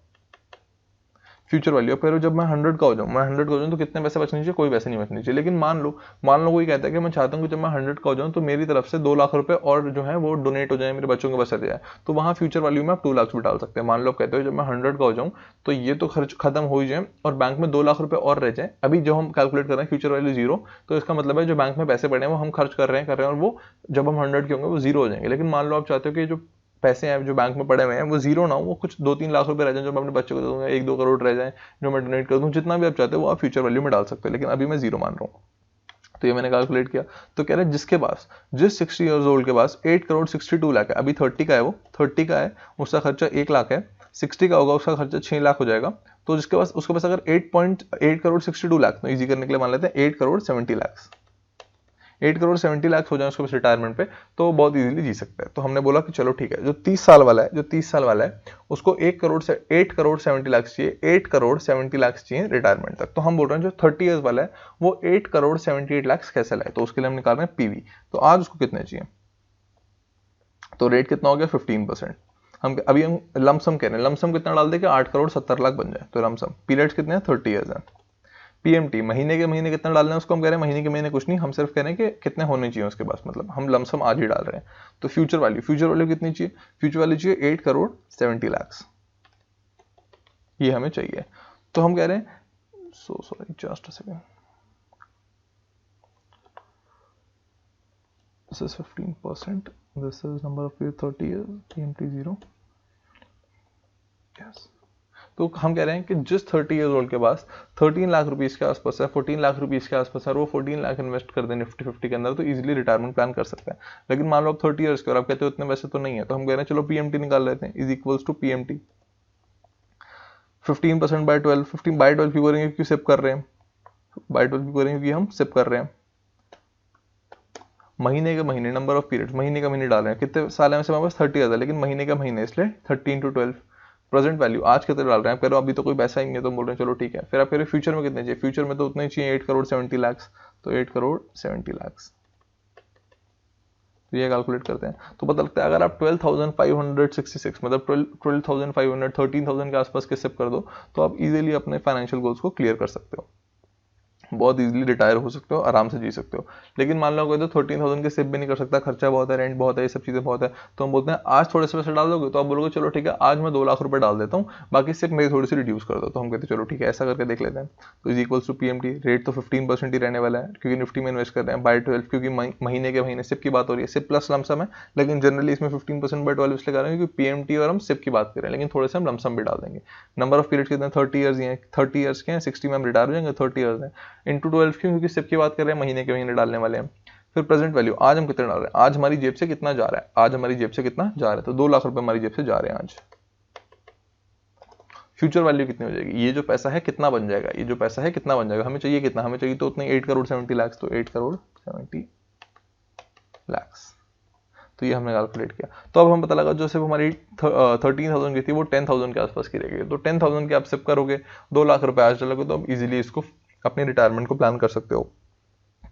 फ्यूचर वैल्यू। फिर जब मैं 100 का हो जाऊँ, तो कितने पैसे बचने चाहिए, कोई पैसे नहीं बचने चाहिए। लेकिन मान लो कोई कहता है कि मैं चाहता हूँ कि जब मैं 100 का हो जाऊँ तो मेरी तरफ से 2 लाख रुपए और जो है वो डोनेट हो जाए, मेरे बच्चों के पास चले जाए, तो वहाँ फ्यूचर वैल्यू में आप 2 लाख भी डाल सकते हैं। मान लो आप कहते हो जब मैं 100 का हो जाऊँ तो ये तो खर्च खत्म हो ही जाए और बैंक में 2 लाख रुपए और रह जाए। अभी जो हम कैलकुलेट कर रहे हैं फ्यूचर वैल्यू 0, तो इसका मतलब है जो बैंक में पैसे पड़े हैं वो हम खर्च कर रहे हैं और वो जब हम 100 के होंगे वो 0 हो जाएंगे। लेकिन मान लो आप चाहते हो कि जो पैसे हैं जो बैंक में पड़े हुए हैं वो 0 ना हो, वो कुछ 2-3 लाख रुपए रह जाए जो मैं अपने बच्चों को दे दूंगा, 1-2 करोड़ रह जाए जो मैं डोनेट कर दूं, जितना भी आप चाहते हो वो आप फ्यूचर वैल्यू में डाल सकते हो, लेकिन अभी मैं 0 मान रहा हूँ। तो ये मैंने कैलकुलेट किया, तो कह रहे हैं जिस 60 ईयर्स ओल्ड के पास 8 करोड़ 62 लाख है, अभी 30 का है, वो 30 का है, उसका खर्चा 1 लाख है, 60 का होगा उसका खर्चा 6 लाख हो जाएगा। तो उसके पास अगर 8 करोड़ 62 लाख, तो इजी करने के लिए मान लेते हैं 8 करोड़ 70 लाख, 8 करोड़ 70 लाख हो जाए उसके पास रिटायरमेंट पे, तो बहुत इजीली जी सकता है। तो हमने बोला कि चलो ठीक है, जो 30 साल वाला है उसको 8 करोड़ 70 लाख चाहिए, 8 करोड़ 70 लाख चाहिए रिटायरमेंट तक। तो हम बोल रहे हैं जो 30 इयर्स वाला है वो 8 करोड़ 78 लाख कैसे लाए, तो उसके लिए हम निकाल रहे हैं पीवी। तो आज उसको कितने चाहिए, तो रेट कितना हो गया 15%। हम लमसम कह रहे हैं, लमसम कितना डाल दे कि 8 करोड़ 70 लाख बन जाए, तो लमसम पीरियड्स कितने हैं 30 इयर्स है। पीएमटी महीने के महीने कितना डालना है उसको हम कह रहे हैं महीने के महीने कुछ नहीं, हम सिर्फ कह रहे हैं कि कितने होने चाहिए उसके पास, मतलब हम लमसम आज ही डाल रहे हैं। तो फ्यूचर वैल्यू कितनी चाहिए, फ्यूचर वैल्यू चाहिए 8 करोड़ 70 लाख, ये हमें चाहिए। तो हम कह रहे हैं sorry just a second, this is 15%, this is number of year 30 PMT 0, yes. तो हम कह रहे हैं कि जिस 30 ईयर्स ओल्ड के पास 13 लाख रुपीस के आसपास है, 14 लाख रुपीस के आसपास है, और वो 14 लाख इन्वेस्ट कर दे निफ्टी 50 के अंदर, तो इजीली रिटायरमेंट प्लान कर सकते हैं। लेकिन मान लो आप 30 ईयर्स के और आप कहते हो इतने पैसे तो नहीं है, तो हम कह रहे हैं चलो पीएमटी निकाल लेते हैं, is equals to PMT 15% by 12, 15 by 12 क्यों करेंगे, क्योंकि सिप कर रहे हैं, बाय 12 क्यों करेंगे क्योंकि हम सिप कर रहे हैं। महीने के महीने, नंबर ऑफ पीरियड्स महीने का महीने डाल रहे हैं, कितने साल है हमारे पास 30 ईयर्स है, लेकिन महीने का महीने इसलिए 30 × 12। प्रेजेंट वैल्यू आज कितने डाल रहे हैं, आप कह रहे हो अभी तो कोई पैसा ही नहीं है, तो बोल रहे हैं चलो ठीक है। फिर आप कह रहे हो फ्यूचर में कितने चाहिए, फ्यूचर में तो उतने ही चाहिए 8 करोड़ 70 लाख, तो 8 करोड़ 70 लाख, तो ये कैलकुलेट करते हैं। तो पता लगता है अगर आप 12,566 मतलब 12,500 13,000 के आसपास के सिप कर दो तो आप इजीली अपने फाइनेंशियल गोल्स को क्लियर कर सकते हो, बहुत इजीली रिटायर हो सकते हो, आराम से जी सकते हो। लेकिन मान लो कोई तो 13,000 के सेव भी नहीं कर सकता, खर्चा बहुत है, रेंट बहुत है, ये सब चीज़ें बहुत है, तो हम बोलते हैं आज थोड़े से पैसे डाल दोगे, तो आप बोलोगे चलो ठीक है आज मैं 2 लाख रुपए डाल देता हूँ, बाकी सिर्फ मेरी थोड़ी सी रिड्यूस कर दो। तो हम कहते हैं चलो ठीक है ऐसा करके देख लेते हैं। तो is equals to PMT, rate तो 15% ही रहने वाला है क्योंकि निफ्टी में इन्वेस्ट कर रहे हैं, बाय 12 क्योंकि महीने के महीने सिप की बात हो रही है, सिप प्लस लमसम है, लेकिन जनरली इसमें 15% बाय 12 इसलिए कर रहे हैं क्योंकि पीएमटी और हम सिप की बात कर रहे हैं, लेकिन थोड़े से हम लमसम भी डाल देंगे। नंबर ऑफ पीरियड कितने 30 ईयर्स हैं, 30 ईयर्स के हैं, 60 में हम रिटायर हो जाएंगे, 30 ईयर्स है इंटू 12 क्योंकि सिप की बात कर रहे हैं, महीने के महीने डालने वाले हैं। फिर प्रेजेंट वैल्यू आज हम कितने डाल रहे हैं, आज हमारी जेब से कितना जा रहा है, आज हमारी जेब से कितना जा रहा है, तो 2 लाख रुपए हमारी जेब से जा रहे हैं आज। फ्यूचर वैल्यू कितनी हो जाएगी, ये जो पैसा है कितना बन जाएगा, ये जो पैसा है कितना बन जाएगा, हमें चाहिए कितना, हमें चाहिए तो उतने 8 करोड़ 70 लाख, तो 8 करोड़ 70 लाख। तो ये हमने कैलकुलेट किया। तो अब हम पता लगा जो सिर्फ हमारी 13,000 की थी वो 10,000 के आसपास की रहेगी। तो 10,000 के आप सिप करोगे, 2 लाख रुपए आज डालोगे, तो आप इजीली इसको अपनी रिटायरमेंट को प्लान कर सकते हो।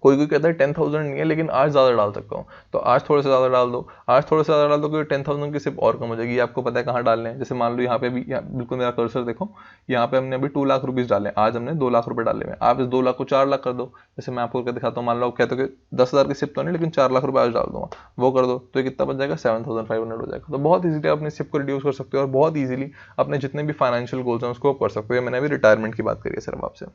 कोई कोई कहता है 10,000 नहीं है लेकिन आज ज़्यादा डाल सकता हूँ, तो आज थोड़े से ज़्यादा डाल दो, आज थोड़े से ज़्यादा डाल दो, क्योंकि 10,000 की सिर्फ और कम हो जाएगी। ये आपको पता है कहाँ डालने हैं। जैसे मान लो यहाँ पे भी, बिल्कुल मेरा कर्सर देखो, यहाँ पे हमने अभी 2 लाख रुपीज़ डाले, आज हमने 2 लाख रुपए डाले हुए। आप इस 2 लाख को 4 लाख कर दो। जैसे मैं आपको करके दिखाता हूँ, मान लो कहते हो कि 10,000 की सिप तो नहीं लेकिन 4 लाख रुपए आज डाल दूंगा, वो कर दो, तो ये कितना बच जाएगा, 7,500 हो जाएगा। तो बहुत ईजिली अपने सिप को रिड्यूस कर सकते हो और बहुत ईजिली अपने जितने भी फाइनेंशियल गोल्स हैं उसको कर सकते हो। मैंने अभी रिटायरमेंट की बात करी है सिर्फ आपसे।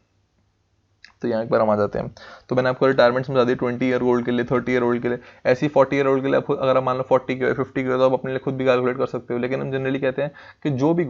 तो यहाँ एक बार हम आ जाते हैं। तो मैंने आपको रिटायरमेंट समझा दी 20 ईयर ओल्ड के लिए, 30 ईयर ओल्ड के लिए। ऐसी 40 ईयर ओल्ड के लिए आप अगर आप मान लो 40 के 50 के, तो आप अपने लिए खुद भी कैलकुलेट कर सकते हो। लेकिन हम जनरली कहते हैं कि जो भी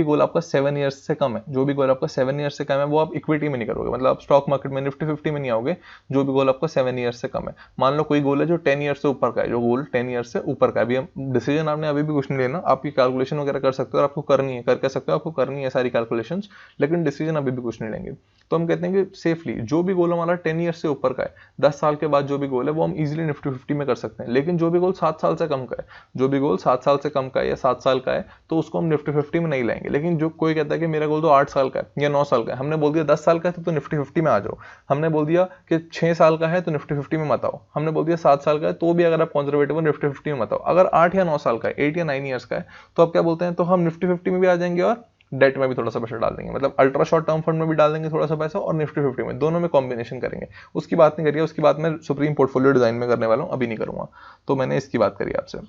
गोल आपका 7 ईयर्स से कम है, जो भी गोल आपका 7 ईयर्स से कम है, वो आप इक्विटी में नहीं करोगे, मतलब आप स्टॉक मार्केट में निफ्टी 50 में नहीं आओगे। जो भी गोल आपका 7 ईयर्स से कम है, मान लो कोई गोल है जो 10 ईयर्स से ऊपर का है, जो गोल 10 ईयर्स से ऊपर का है, अभी हम डिसीजन आपने अभी भी कुछ नहीं लेना, आपकी कैलकुलेशन वगैरह कर सकते हो और आपको करनी है, कर कह सकते हो आपको करनी है सारी कैलकुलेशंस, लेकिन डिसीजन अभी भी कुछ नहीं लेंगे। तो हम कहते हैं कि सेफली जो भी गोल हमारा 10 ईयर से ऊपर का है, 10 साल के बाद जो भी गोल है वो हम इजीली निफ्टी 50 में कर सकते हैं। लेकिन जो भी गोल 7 साल से कम का है, जो भी गोल 7 साल से कम का है या 7 साल का है, तो उसको हम निफ्टी 50 में नहीं लाएंगे। लेकिन जो कोई कहता है कि मेरा गोल तो 8 साल का है या 9 साल का है, हमने बोल दिया 10 साल का है तो निफ्टी 50 में आ जाओ। हमने बोल दिया कि 6 साल का है तो निफ्टी 50 में मत आओ। हमने बोल दिया 7 साल का है तो भी अगर आप कंजर्वेटिव हो निफ्टी 50 में मत आओ। अगर 8 या 9 साल का है, 8 या 9 ईयर्स का है, तो आप क्या बोलते हैं, तो हम निफ्टी 50 में भी आ जाएंगे और डेट में भी थोड़ा सा पैसा डाल देंगे, मतलब अल्ट्रा शॉर्ट टर्म फंड में भी डाल देंगे थोड़ा सा पैसा और निफ्टी 50 में, दोनों में कॉम्बिनेशन करेंगे। उसकी बात नहीं करिए, उसकी बात मैं सुप्रीम पोर्टफोलियो डिजाइन में करने वाला हूँ, अभी नहीं करूंगा। तो मैंने इसकी बात करी आपसे।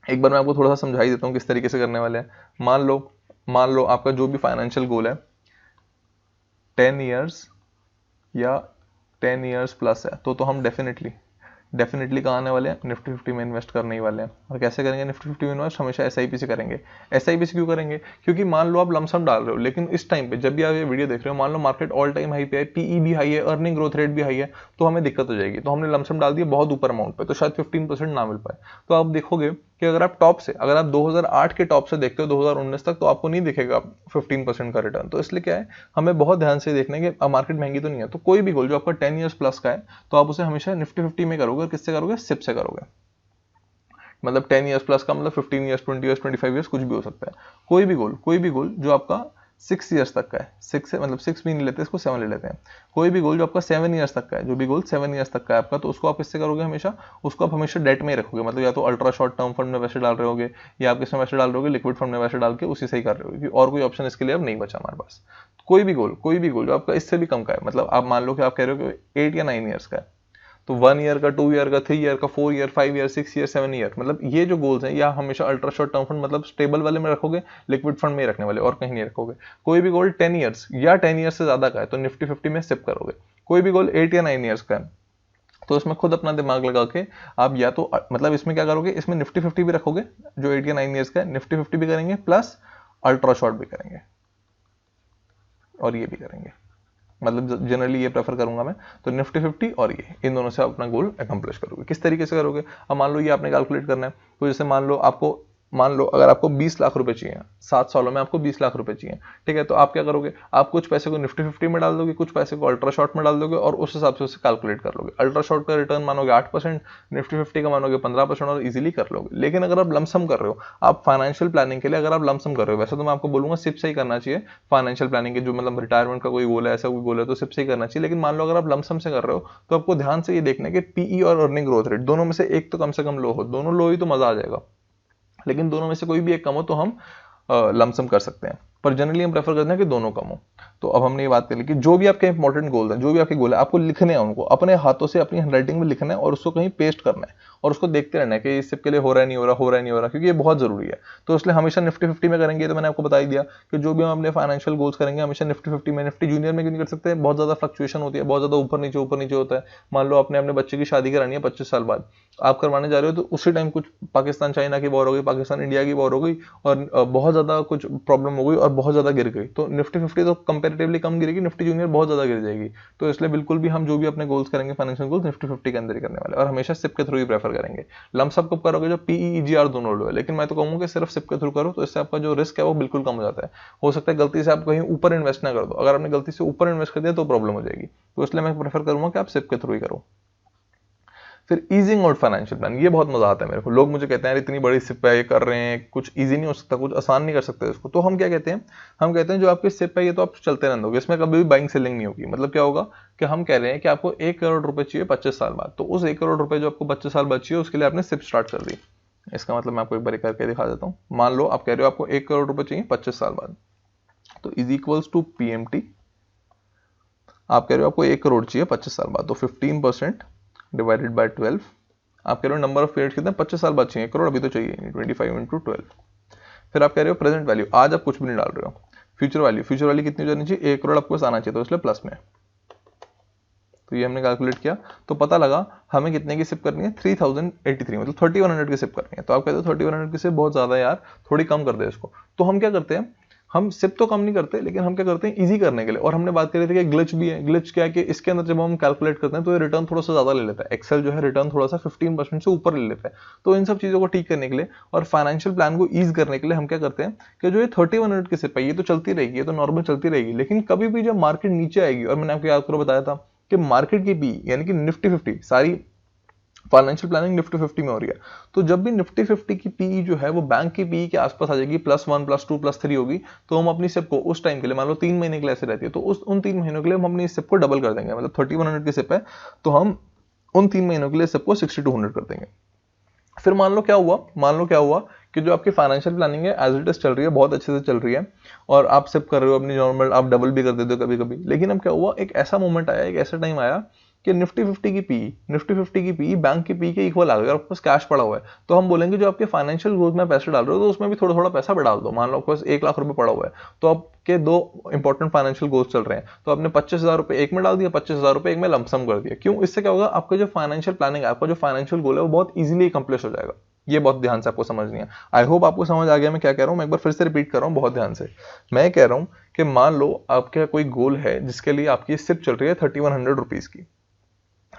एक बार मैं आपको थोड़ा सा समझा ही देता हूँ किस तरीके से करने वाले हैं। मान लो आपका जो भी फाइनेंशियल गोल है 10 ईयर्स या 10 ईयर्स प्लस है, तो हम डेफिनेटली कहाँ आने वाले हैं, निफ्टी 50 में इन्वेस्ट करने ही वाले हैं। और कैसे करेंगे निफ्टी 50 में इन्वेस्ट, हमेशा एसआईपी से करेंगे। एसआईपी से क्यों करेंगे, क्योंकि मान लो आप लमसम डाल रहे हो, लेकिन इस टाइम पे जब भी आप ये वीडियो देख रहे हो, मान लो मार्केट ऑल टाइम हाई पे है, पीई भी हाई है, अर्निंग ग्रोथ रेट भी हाई है, तो हमें दिक्कत हो जाएगी। तो हमने लमसम डाल दिया बहुत ऊपर अमाउंट पे, तो शायद 15% ना मिल पाए। तो आप देखोगे कि अगर आप 2008 के टॉप से देखते हो 2019 तक, तो आपको नहीं दिखेगा 15% का रिटर्न। तो इसलिए क्या है, हमें बहुत ध्यान से देखना है कि मार्केट महंगी तो नहीं है। तो कोई भी गोल जो आपका 10 ईयर्स प्लस का है, तो आप उसे हमेशा निफ्टी 50 में करोगे। किससे करोगे, सिप से करोगे। मतलब 10 ईयर्स प्लस का मतलब 15 ईयर्स, 20 ईयर्स, 25 ईयर्स, कुछ भी हो सकता है। कोई भी गोल जो आपका 6 ईयर्स तक का है, 6 से मतलब 6 भी नहीं लेते, इसको 7 ले लेते हैं। कोई भी गोल जो आपका 7 ईयर्स तक का है, जो भी गोल 7 ईयर्स तक का है आपका, तो उसको आप इससे करोगे हमेशा, उसको आप हमेशा डेट में ही रखोगे। मतलब या तो अल्ट्रा शॉर्ट टर्म फंड में पैसे डाल रहे होगे, या आप किसमें पैसे डाल रहे होगे, लिक्विड फंड में पैसे डाल के उसी से ही कर रहे होगे, और कोई ऑप्शन इसके लिए अब नहीं बचा हमारे पास। कोई भी गोल जो आपका इससे भी कम का है, मतलब आप मान लो कि आप कह रहे हो कि 8 या 9 ईयर्स का है, तो 1 ईयर का, 2 ईयर का, 3 ईयर का, 4 ईयर, 5 ईयर, 6 ईयर, 7 ईयर, मतलब ये जो गोल्स हैं या हमेशा अल्ट्रा शॉर्ट टर्म फंड मतलब स्टेबल वाले में रखोगे, लिक्विड फंड में ही रखने वाले, और कहीं नहीं रखोगे। कोई भी गोल 10 ईयर्स या 10 ईयर्स से ज्यादा का है, तो निफ्टी 50 में सिप करोगे। कोई भी गोल 8 या 9 ईयर्स का है, तो इसमें खुद अपना दिमाग लगा के आप या तो मतलब इसमें क्या करोगे, इसमें निफ्टी 50 भी रखोगे जो 8 या 9 ईयर्स का है, निफ्टी 50 भी करेंगे प्लस अल्ट्रा शॉर्ट भी करेंगे, और ये भी करेंगे। मतलब जनरली ये प्रेफर करूंगा मैं, तो निफ्टी 50 और ये, इन दोनों से आप अपना गोल अकम्प्लिश करोगे। किस तरीके से करोगे, अब मान लो ये आपने कैलकुलेट करना है, तो जैसे मान लो अगर आपको 20 लाख रुपए चाहिए, 7 सालों में आपको 20 लाख रुपए चाहिए, ठीक है, तो आप क्या करोगे, आप कुछ पैसे को निफ्टी 50 में डाल दोगे, कुछ पैसे को अल्ट्रा शॉर्ट में डाल दोगे, और उस हिसाब से उसे कैलकुलेट कर लोगे। अल्ट्रा शॉर्ट का रिटर्न मानोगे 8%, निफ्टी 50 का मानोगे 15%, और इजीली कर लोगे। लेकिन अगर आप लमसम कर रहे हो, आप फाइनेंशियल प्लानिंग के लिए अगर आप लमसम कर रहे हो, वैसे तो मैं आपको बोलूंगा सिप से ही करना चाहिए फाइनेंशियल प्लानिंग के, जो मतलब रिटायरमेंट का कोई गोल है, ऐसा कोई गोल है, तो सिप से ही करना चाहिए। लेकिन मान लो अगर आप लमसम से कर रहे हो, तो आपको ध्यान से ये देखना है कि पीई और अर्निंग ग्रोथ रेट दोनों में से एक तो कम से कम लो हो। दोनों लो ही तो मजा आ जाएगा, लेकिन दोनों में से कोई भी एक कम हो तो हम लमसम कर सकते हैं, पर जनरली हम प्रेफर करते हैं कि दोनों कम हो। तो अब हमने ये बात कर ली कि जो भी आपके इंपॉर्टेंट गोल हैं, जो भी आपके गोल है, आपको लिखने हैं, उनको अपने हाथों से अपनी हैंडराइटिंग में लिखना है, और उसको कहीं पेस्ट करना है, और उसको देखते रहना है कि इस के लिए हो रहा है नहीं हो रहा, हो रहा है नहीं हो रहा, क्योंकि ये बहुत जरूरी है। तो इसलिए हमेशा निफ्टी 50 में करेंगे। तो मैंने आपको बता ही दिया कि जो भी हम अपने फाइनेंशियल गोल्स करेंगे हमेशा निफ्टी 50 में। निफ्टी जूनियर में क्यों नहीं कर सकते, बहुत ज्यादा फ्लक्चुएशन होती है, बहुत ज्यादा ऊपर नीचे होता है। मान लो आपने अपने बच्चे की शादी करानी है 25 साल बाद, आप करवाने जा रहे हो, तो उसी टाइम कुछ पाकिस्तान चाइना की वॉर हो गई, पाकिस्तान इंडिया की वॉर हो गई, और बहुत ज्यादा कुछ प्रॉब्लम हो गई और बहुत ज्यादा गिर गई, तो निफ्टी 50 तो कंपैरेटिवली कम गिरेगी, निफ्टी जूनियर बहुत ज्यादा गिर जाएगी। तो इसलिए बिल्कुल भी हम जो भी अपने गोल्स करेंगे फाइनेंशियल गोल्स निफ्टी 50 के अंदर ही करने वाले, और हमेशा सिप के थ्रू ही प्रेफर करेंगे। लमसम कब करोगे, जो पीई ईजीआर दोनों लो है, लेकिन मैं तो कहूंगा कि सिर्फ सिप के थ्रू करो, तो इससे आपका जो रिस्क है वो बिल्कुल कम हो जाता है। हो सकता है गलती से आप कहीं ऊपर इन्वेस्ट ना कर दो, अगर आपने गलती से ऊपर इन्वेस्ट कर दिया तो प्रॉब्लम हो जाएगी। तो इसलिए मैं प्रेफर करूंगा कि आप सिप के थ्रू ही करो। फिर ईजिंग आउट फाइनेंशियल प्लान, ये बहुत मजा आता है मेरे को। लोग मुझे कहते हैं यार इतनी बड़ी सिप है, ये कर रहे हैं, कुछ इजी नहीं हो सकता, कुछ आसान नहीं कर सकते इसको। तो हम क्या कहते हैं, हम कहते हैं जो आपकी सिप है ये तो आप चलते रहने दोगे, इसमें कभी भी बाइंग सेलिंग नहीं होगी। मतलब क्या होगा कि हम कह रहे हैं कि आपको 1 करोड़ रुपए चाहिए 25 साल बाद, तो उस 1 करोड़ रुपए जो आपको 25 साल बाद चाहिए उसके लिए आपने सिप स्टार्ट कर दी। इसका मतलब मैं आपको एक बार करके दिखा देता हूँ। मान लो आप कह रहे हो आपको 1 करोड़ रुपए चाहिए 25 साल बाद, तो इज इक्वल्स टू PMT। आप कह रहे हो आपको 1 करोड़ चाहिए 25 साल बाद, तो 15% डिवाइडेड बाय 12। आप कह रहे हो नंबर ऑफ पीरियड्स कितने, 25 साल बाद चाहिए, 1 करोड़ अभी तो चाहिए नहीं, 25 इंटू 12। फिर आप कह रहे हो प्रेजेंट वैल्यू, आज आप कुछ भी नहीं डाल रहे हो। फ्यूचर वैल्यू, फ्यूचर वैल्यू कितनी हो जानी चाहिए, 1 करोड़ आपके पास आना चाहिए, तो इसलिए प्लस में। तो ये हमने कैलकुलेट किया, तो पता लगा हमें कितने की सिप करनी है, 3083, मतलब 3100 की सिप करनी है। तो आप कहते हो 3100 की सिप बहुत ज्यादा है यार, थोड़ी कम कर दे इसको। तो हम क्या करते हैं, हम सिप तो कम नहीं करते, लेकिन हम क्या करते हैं इजी करने के लिए। और हमने बात करी थी कि ग्लिच भी है। ग्लिच क्या है कि इसके अंदर जब हम कैलकुलेट करते हैं तो ये रिटर्न थोड़ा सा ज्यादा ले लेता है। एक्सेल जो है रिटर्न थोड़ा सा 15% से ऊपर ले लेता है। तो इन सब चीजों को ठीक करने के लिए और फाइनेंशियल प्लान को ईज करने के लिए हम क्या करते हैं कि जो ये 3100 की सिप है ये तो चलती रहेगी, ये तो नॉर्मल चलती रहेगी, लेकिन कभी भी जब मार्केट नीचे आएगी, और मैंने आपको याद करो बताया था कि मार्केट की पी यानी कि निफ्टी 50, सारी फाइनेंशियल प्लानिंग निफ्टी 50 में हो रही है, तो जब भी निफ्टी 50 की पीई जो है वो बैंक की पीई के आसपास आ जाएगी, +1 +2 +3 होगी, तो हम अपनी सिप को उस टाइम के लिए, मान लो 3 महीने के लिए ऐसे रहती है, तो उन 3 महीनों के लिए हम अपनी सिप को डबल कर देंगे। मतलब 3100 की सिप है तो हम उन 3 महीनों के लिए सिप को 6200 कर देंगे। फिर मान लो क्या हुआ कि जो आपकी फाइनेंशियल प्लानिंग है एज इट इज चल रही है, बहुत अच्छे से चल रही है, और आप सिप कर रहे हो अपनी नॉर्मल, आप डबल भी कर देते हो कभी कभी। लेकिन अब क्या हुआ, एक ऐसा मोमेंट आया, एक ऐसा टाइम आया कि निफ्टी 50 की पी बैंक की पी के इक्वल आ गई, और आपके पास कैश पड़ा हुआ है। तो हम बोलेंगे जो आपके फाइनेंशियल गोल्स में पैसे डाल रहे हो तो उसमें भी थोड़ा थोड़ा पैसा बढ़ा दो। मान लो आपके पास 1 लाख रुपए पड़ा हुआ है, तो आपके 2 इंपॉर्टेंट फाइनेंशियल गोल्स चल रहे हैं, तो आपने 25,000 रुपए एक में डाल दिया, 25,000 रुपए एक में लमसम कर दिया। क्यों? इससे क्या होगा, आपका जो फाइनेंशियल प्लानिंग है, आपका जो फाइनेंशियल गोल है वो बहुत इजीली अकम्प्लिश हो जाएगा। ये बहुत ध्यान से आपको समझनी है। आई होप आपको समझ आ गया मैं क्या कह रहा हूं। मैं एक बार फिर से रिपीट कर रहा हूं बहुत ध्यान से। मैं कह रहा हूं कि मान लो आपका कोई गोल है जिसके लिए आपकी सिप चल रही है 3100 रुपीज की।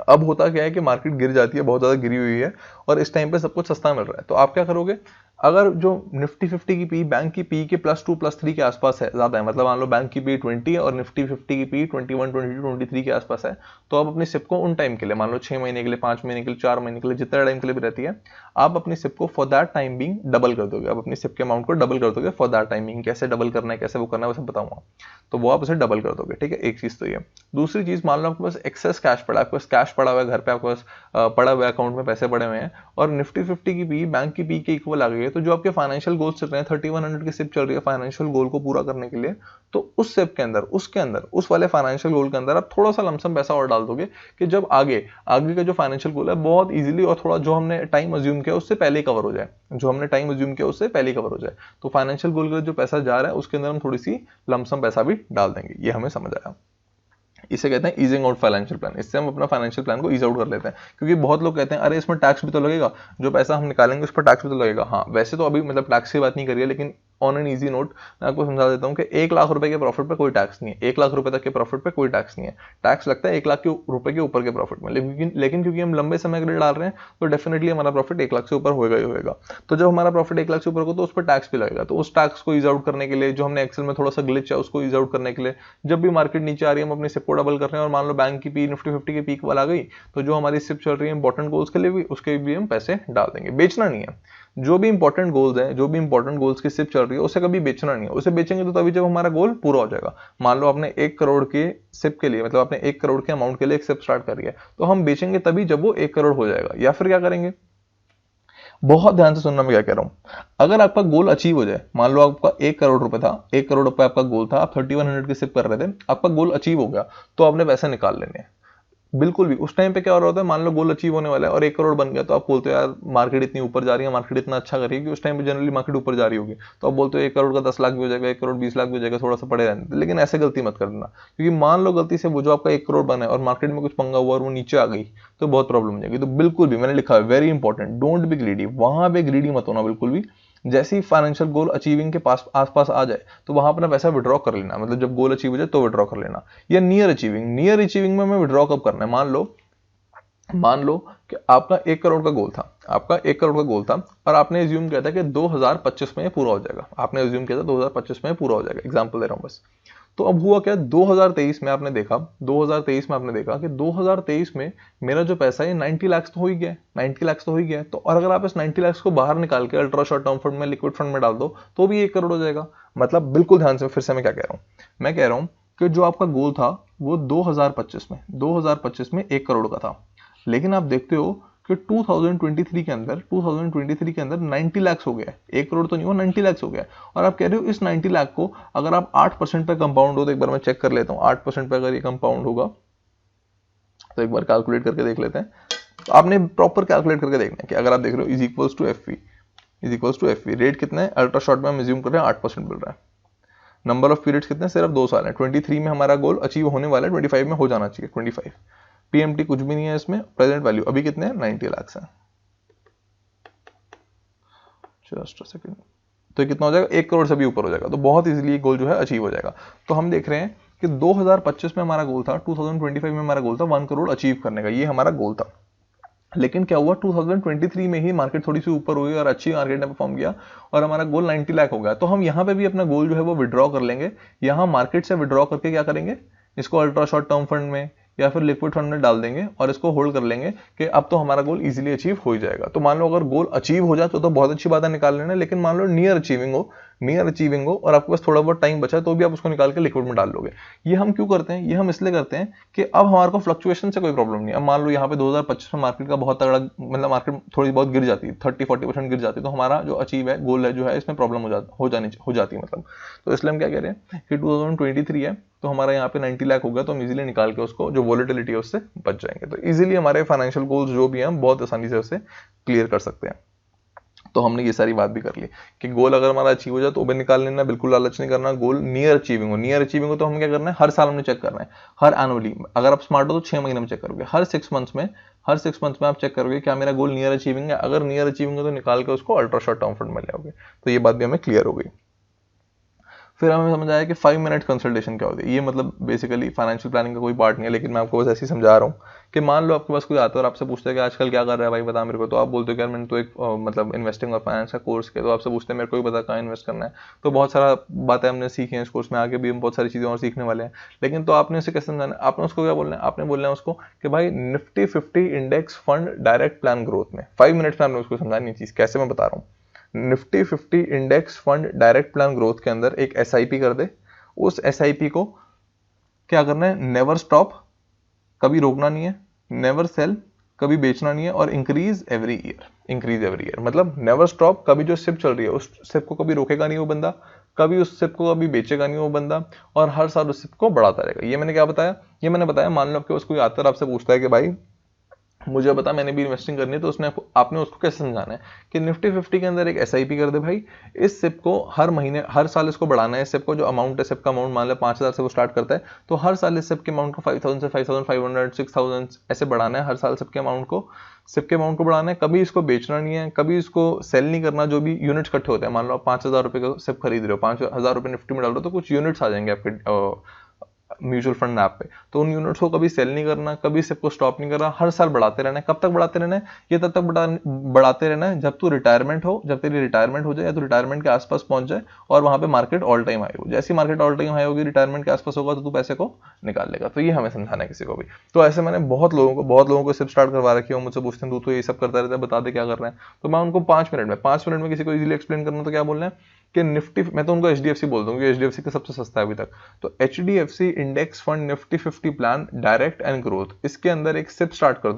अब होता क्या है कि मार्केट गिर जाती है, बहुत ज्यादा गिरी हुई है, और इस टाइम पे सब कुछ सस्ता मिल रहा है, तो आप क्या करोगे, अगर जो निफ्टी 50 की पी बैंक की पी के +2 +3 के आसपास है, ज्यादा है, मतलब मान लो बैंक की पी 20 है और निफ्टी 50 की पी 21 22 23 के आसपास है, तो आप अपनी सिप को उन टाइम के लिए, मान लो 6 महीने के लिए, 5 महीने के लिए, 4 महीने के लिए, जितना टाइम के लिए भी रहती है, आप अपनी सिप को for that time being double कर दोगे। आप अपनी सिप के अमाउंट को डबल कर दोगे फॉर दैट टाइम बिंग। कैसे डबल करना है, कैसे वो करना है, वो सब बताऊंगा। तो वो आप उसे डबल कर दोगे, ठीक है। एक चीज तो ये। दूसरी चीज, मान लो आपके पास एक्सेस कैश पड़ा है, आपके पास कैश पड़ा हुआ है घर पे, आपके पास पड़ा हुआ है, अकाउंट में पैसे पड़े हुए हैं, और निफ्टी 50 की पी बैंक की पी के इक्वल आ गई है, तो जो आपके फाइनेंशियल गोल्स चल रहे हैं, 3100 की सिप चल रही है फाइनेंशियल गोल को पूरा करने के लिए, तो उस सिप के अंदर, उसके अंदर, उस वाले फाइनेंशियल गोल के अंदर आप थोड़ा सा लमसम पैसा और डाल दोगे कि जब आगे का जो फाइनेंशियल गोल है बहुत इजीली और थोड़ा जो हमने टाइम अज्यूम किया उससे पहले कवर हो जाए, जो हमने टाइम अज्यूम किया उससे पहले कवर हो जाए। तो फाइनेंशियल गोल का जो पैसा जा रहा है उसके अंदर हम थोड़ी सी लमसम पैसा भी डाल देंगे। ये हमें समझ आया। इसे कहते हैं ईजिंग आउट फाइनेंशियल प्लान। इससे हम अपना फाइनेंशियल प्लान को ईज आउट कर लेते हैं, क्योंकि बहुत लोग कहते हैं अरे इसमें टैक्स भी तो लगेगा, जो पैसा हम निकालेंगे उस पर टैक्स भी तो लगेगा। हाँ, वैसे तो अभी मतलब टैक्स की बात नहीं करिए, लेकिन ऑन एन ईजी नोट मैं आपको समझा देता हूँ कि 1 लाख रुपए के प्रॉफिट पे कोई टैक्स नहीं है। 1 लाख रुपए तक के प्रॉफिट पे कोई टैक्स नहीं है। टैक्स लगता है 1 लाख रुपए के ऊपर के प्रॉफिट में, लेकिन क्योंकि हम लंबे समय के लिए डाल रहे हैं तो डेफिनेटली हमारा प्रॉफिट 1 लाख से ऊपर होगा ही होगा। तो जब हमारा प्रॉफिट 1 लाख से ऊपर होगा तो उस पर टैक्स भी लगेगा। तो उस टैक्स को ईज आउट करने के लिए, जो हमने एक्सेल में थोड़ा सा ग्लिच है उसको ईज आउट करने के लिए, जब भी मार्केट नीचे आ रही है हम अपनी सिप को डबल कर रहे हैं, और मान लो बैंक की पी निफ्टी 50 की पीक वाला आ गई, तो जो हमारी सिप चल रही है इंपॉर्टेंट गोल्स के लिए भी, उसके भी हम पैसे डाल देंगे। बेचना नहीं है। जो भी इंपॉर्टेंट गोल्स हैं, जो भी इंपॉर्टेंट गोल्स की सिप चल रही है उसे कभी बेचना नहीं है। उसे बेचेंगे तो तभी जब हमारा गोल पूरा हो जाएगा। मान लो आपने 1 करोड़ के सिप के लिए, मतलब आपने 1 करोड़ के अमाउंट के लिए एक सिप स्टार्ट करी है, तो हम बेचेंगे तभी जब वो 1 करोड़ हो जाएगा। या फिर क्या करेंगे, बहुत ध्यान से सुनना मैं क्या कह रहा हूं। अगर आपका गोल अचीव हो जाए, मान लो आपका 1 करोड़ रुपए था, 1 करोड़ रुपए आपका गोल था, आप 3100 की सिप कर रहे थे, आपका गोल अचीव हो गया, तो आपने पैसे निकाल लेने हैं। बिल्कुल भी उस टाइम पे क्या हो रहा होता है, मान लो गोल अचीव होने वाला है और 1 करोड़ बन गया, तो आप बोलते हो यार मार्केट इतनी ऊपर जा रही है, मार्केट इतना अच्छा कर रही है कि उस टाइम पे जनरली मार्केट ऊपर जा रही होगी, तो आप बोलते हो 1 करोड़ का 10 लाख भी हो जाएगा, 1 करोड़ 20 लाख भी हो जाएगा, थोड़ा सा पड़े रहने। लेकिन ऐसे गलती मत कर देना, क्योंकि मान लो गलती से वो जो आपका 1 करोड़ बना है और मार्केट में कुछ पंगा हुआ और वो नीचे आ गई, तो बहुत प्रॉब्लम हो जाएगी। तो बिल्कुल भी, मैंने लिखा है very important, don't be greedy. वहां पे ग्रीडी मत होना बिल्कुल भी। जैसे ही फाइनेंशियल गोल अचीविंग के पास आसपास आ जाए तो वहां अपना पैसा विड्रॉ कर लेना, मतलब जब गोल अचीव हो जाए तो विड्रॉ कर लेना। या नियर अचीविंग में हमें विड्रॉ कब करना है, मान लो मान लो कि आपका 1 करोड़ का गोल था, आपका 1 करोड़ का गोल था और आपने एज्यूम किया था कि 2025 में ये पूरा हो जाएगा, आपने एज्यूम किया था 2025 में पूरा हो जाएगा, एग्जांपल दे रहा हूं बस। तो अब हुआ क्या, 2023 में आपने देखा, 2023 में आपने देखा कि 2023 में मेरा जो पैसा है 90 लाख तो हो ही गया, 90 लाख तो हो ही गया। तो और अगर आप इस 90 लाख को बाहर निकाल के अल्ट्रा शॉर्ट टर्म फंड में, लिक्विड फंड में डाल दो तो भी 1 करोड़ हो जाएगा। मतलब बिल्कुल ध्यान से, फिर से मैं क्या कह रहा हूँ, मैं कह रहा हूँ कि जो आपका गोल था वो 2025 में 1 करोड़ का था, लेकिन आप देखते हो कि 2023 के अंदर 90 लाख हो गया है, 1 करोड़ तो नहीं हुआ, 90 लाख हो गया। और आप कह रहे हो इस 90 लाख को अगर आप 8% पे कंपाउंड हो, तो एक बार मैं चेक कर लेता हूं 8% पे अगर ये कंपाउंड होगा तो एक बार कैलकुलेट करके देख लेते हैं। तो आपने प्रॉपर कैलकुलेट करके देखना है कि अगर आप देख रहे हो is equals to F V, rate कितना है अल्ट्रा शॉर्ट में हम एज्यूम कर रहे हैं 8% मिल रहा है, नंबर ऑफ पीरियड्स कितने, सिर्फ 2 साल है, 23 में हमारा गोल अचीव होने वाला है, 25 में हो जाना चाहिए, 25। पीएमटी कुछ भी नहीं है इसमें, प्रेजेंट वैल्यू अभी कितने हैं 90 लाख है। जस्ट अ सेकंड, तो ये कितना हो जाएगा 1 करोड़ से भी ऊपर हो जाएगा, तो बहुत इजीली गोल जो है अचीव हो जाएगा। तो हम देख रहे हैं कि 2025 में हमारा गोल था, 2025 में हमारा गोल था 1 करोड़ अचीव करने का, ये हमारा गोल था। लेकिन क्या हुआ 2023 में ही मार्केट थोड़ी सी ऊपर हुई और अच्छी मार्केट ने परफॉर्म किया और हमारा गोल 90 लाख हो गया। तो हम यहाँ पे भी अपना गोल जो है वो विड्रॉ कर लेंगे, यहाँ मार्केट से विड्रॉ करके क्या करेंगे, इसको अल्ट्रा शॉर्ट टर्म फंड में या फिर लिक्विड फंड में डाल देंगे और इसको होल्ड कर लेंगे कि अब तो हमारा गोल इजीली अचीव हो ही जाएगा। तो मान लो अगर गोल अचीव हो जाए तो बहुत अच्छी बात है, निकाल लेना। लेकिन मान लो नियर अचीविंग हो और आपके पास थोड़ा बहुत टाइम बचा है तो भी आप उसको निकाल के लिक्विड में डाल लोगे। ये हम क्यों करते हैं, ये हम इसलिए करते हैं कि अब हमारे को फ्लक्चुएशन से कोई प्रॉब्लम नहीं है। अब मान लो यहाँ पे 2025 में मार्केट का बहुत तगड़ा, मतलब मार्केट थोड़ी बहुत गिर जाती है, 30-40% गिर जाती है, तो हमारा जो अचीव है गोल है जो है इसमें प्रॉब्लम हो जाती है मतलब। तो इसलिए हम क्या कह रहे हैं कि 2023 है तो हमारा यहाँ पे 90 लाख हो गया, तो हम इजीली निकाल के उसको जो वॉलेटिलिटी है उससे बच जाएंगे। तो इजीली हमारे फाइनेंशियल गोल्स जो भी हैं हम बहुत आसानी से उसे क्लियर कर सकते हैं। तो हमने ये सारी बात भी कर ली कि गोल अगर हमारा अचीव हो जाए तो भी निकाल लेना, बिल्कुल लालच नहीं करना। गोल नियर अचीविंग हो तो हमें क्या करना है, हर साल हमने चेक करना है, हर एनुअली। अगर आप स्मार्ट हो तो 6 महीने में चेक करोगे, हर 6 मंथ्स में आप चेक करोगे क्या मेरा गोल नियर अचीविंग है। अगर नियर अचीविंग है तो निकाल के उसको अल्ट्रा शॉर्ट टर्म फंड में ले आओगे। तो ये बात भी हमें क्लियर हो गई। फिर हमें समझ आया कि 5 मिनट कंसल्टेशन क्या होती है। ये मतलब बेसिकली फाइनेंशियल प्लानिंग का कोई पार्ट नहीं है, लेकिन मैं आपको बस ऐसे ही समझा रहा हूँ कि मान लो आपके पास कोई आता है और आपसे पूछता है कि आजकल क्या कर रहा है भाई बता मेरे को, तो आप बोलते हो कि यार मैंने तो एक मतलब इन्वेस्टिंग और फाइनेंस का कोर्स किया, तो आपसे पूछते हैं मेरे को भी पता कहाँ इन्वेस्ट करना है। तो बहुत सारा बातें हमने सीखी हैं इस कोर्स में, आगे भी हम बहुत सारी चीज़ें और सीखने वाले हैं। लेकिन तो आपने उसे कैसे समझाना है, आपने उसको क्या बोलना है, आपने बोलना है उसको कि भाई Nifty 50 index fund direct plan growth में 5 मिनट्स में आपने उसको समझानी चीज़। कैसे, मैं बता रहा हूँ। Nifty 50 index fund direct plan growth के अंदर एक एसआईपी कर दे, उस एसआईपी को क्या करना है, नेवर स्टॉप, कभी रोकना नहीं है, नेवर सेल, कभी बेचना नहीं है, और इंक्रीज एवरी ईयर। मतलब नेवर स्टॉप, कभी जो सिप चल रही है उस सिप को कभी रोकेगा नहीं वो बंदा, कभी उस सिप को कभी बेचेगा नहीं वो बंदा, और हर साल उस सिप को बढ़ाता रहेगा। ये मैंने क्या बताया, ये मैंने बताया मान लो आपके पास कोई आता है आपसे पूछता है कि भाई मुझे बता मैंने भी इन्वेस्टिंग करनी है, तो उसने आपने उसको कैसे समझाना है कि निफ्टी 50 के अंदर एक एसआईपी कर दे भाई, इस सिप को हर महीने हर साल इसको बढ़ाना है। सिप को जो अमाउंट है, सिप का अमाउंट मान लो 5000 से वो स्टार्ट करता है, तो हर साल इस सिप के अमाउंट को 5000 से 5500 6000 ऐसे बढ़ाना है, हर साल सिप के अमाउंट को बढ़ाना है। कभी इसको बेचना नहीं है, कभी इसको सेल नहीं करना। जो भी यूनिट्स इकट्ठे होते हैं, मान लो आप 5000 रुपए का सिप खरीद रहे हो, 5000 रुपए निफ्टी में डाल रहे हो, तो कुछ यूनिट्स आ जाएंगे आपके म्यूचुअल फंड ऐप पे। तो उन यूनिट्स को कभी सेल नहीं करना, कभी सबको स्टॉप नहीं करना, हर साल बढ़ाते रहना है। कब तक बढ़ाते रहना है, ये तब तक बढ़ाते रहना है जब तू रिटायरमेंट हो, जब तेरी रिटायरमेंट हो जाए या तो रिटायरमेंट के आसपास पहुंच जाए और वहां पे मार्केट ऑल टाइम हाई हो। जैसी मार्केट ऑल टाइम हाई होगी, रिटायरमेंट के आसपास होगा, तो तू पैसे को निकाल लेगा। तो ये हमें समझाना है किसी को भी। तो ऐसे मैंने बहुत लोगों को सिर्फ स्टार्ट करवा रखी है, मुझसे पूछते हैं तू तो ये सब करता रहता है, बता दे क्या कर रहा है। तो मैं उनको 5 मिनट में किसी को इजीली एक्सप्लेन करना, तो क्या बोलना है कि निफ्टी, मैं तो उनको एचडीएफसी बोल दूंगी, एचडीएफसी का सबसे सस्ता है अभी तक। तो HDFC index fund Nifty 50 plan direct and growth, इसके अंदर एक सिप स्टार्ट कर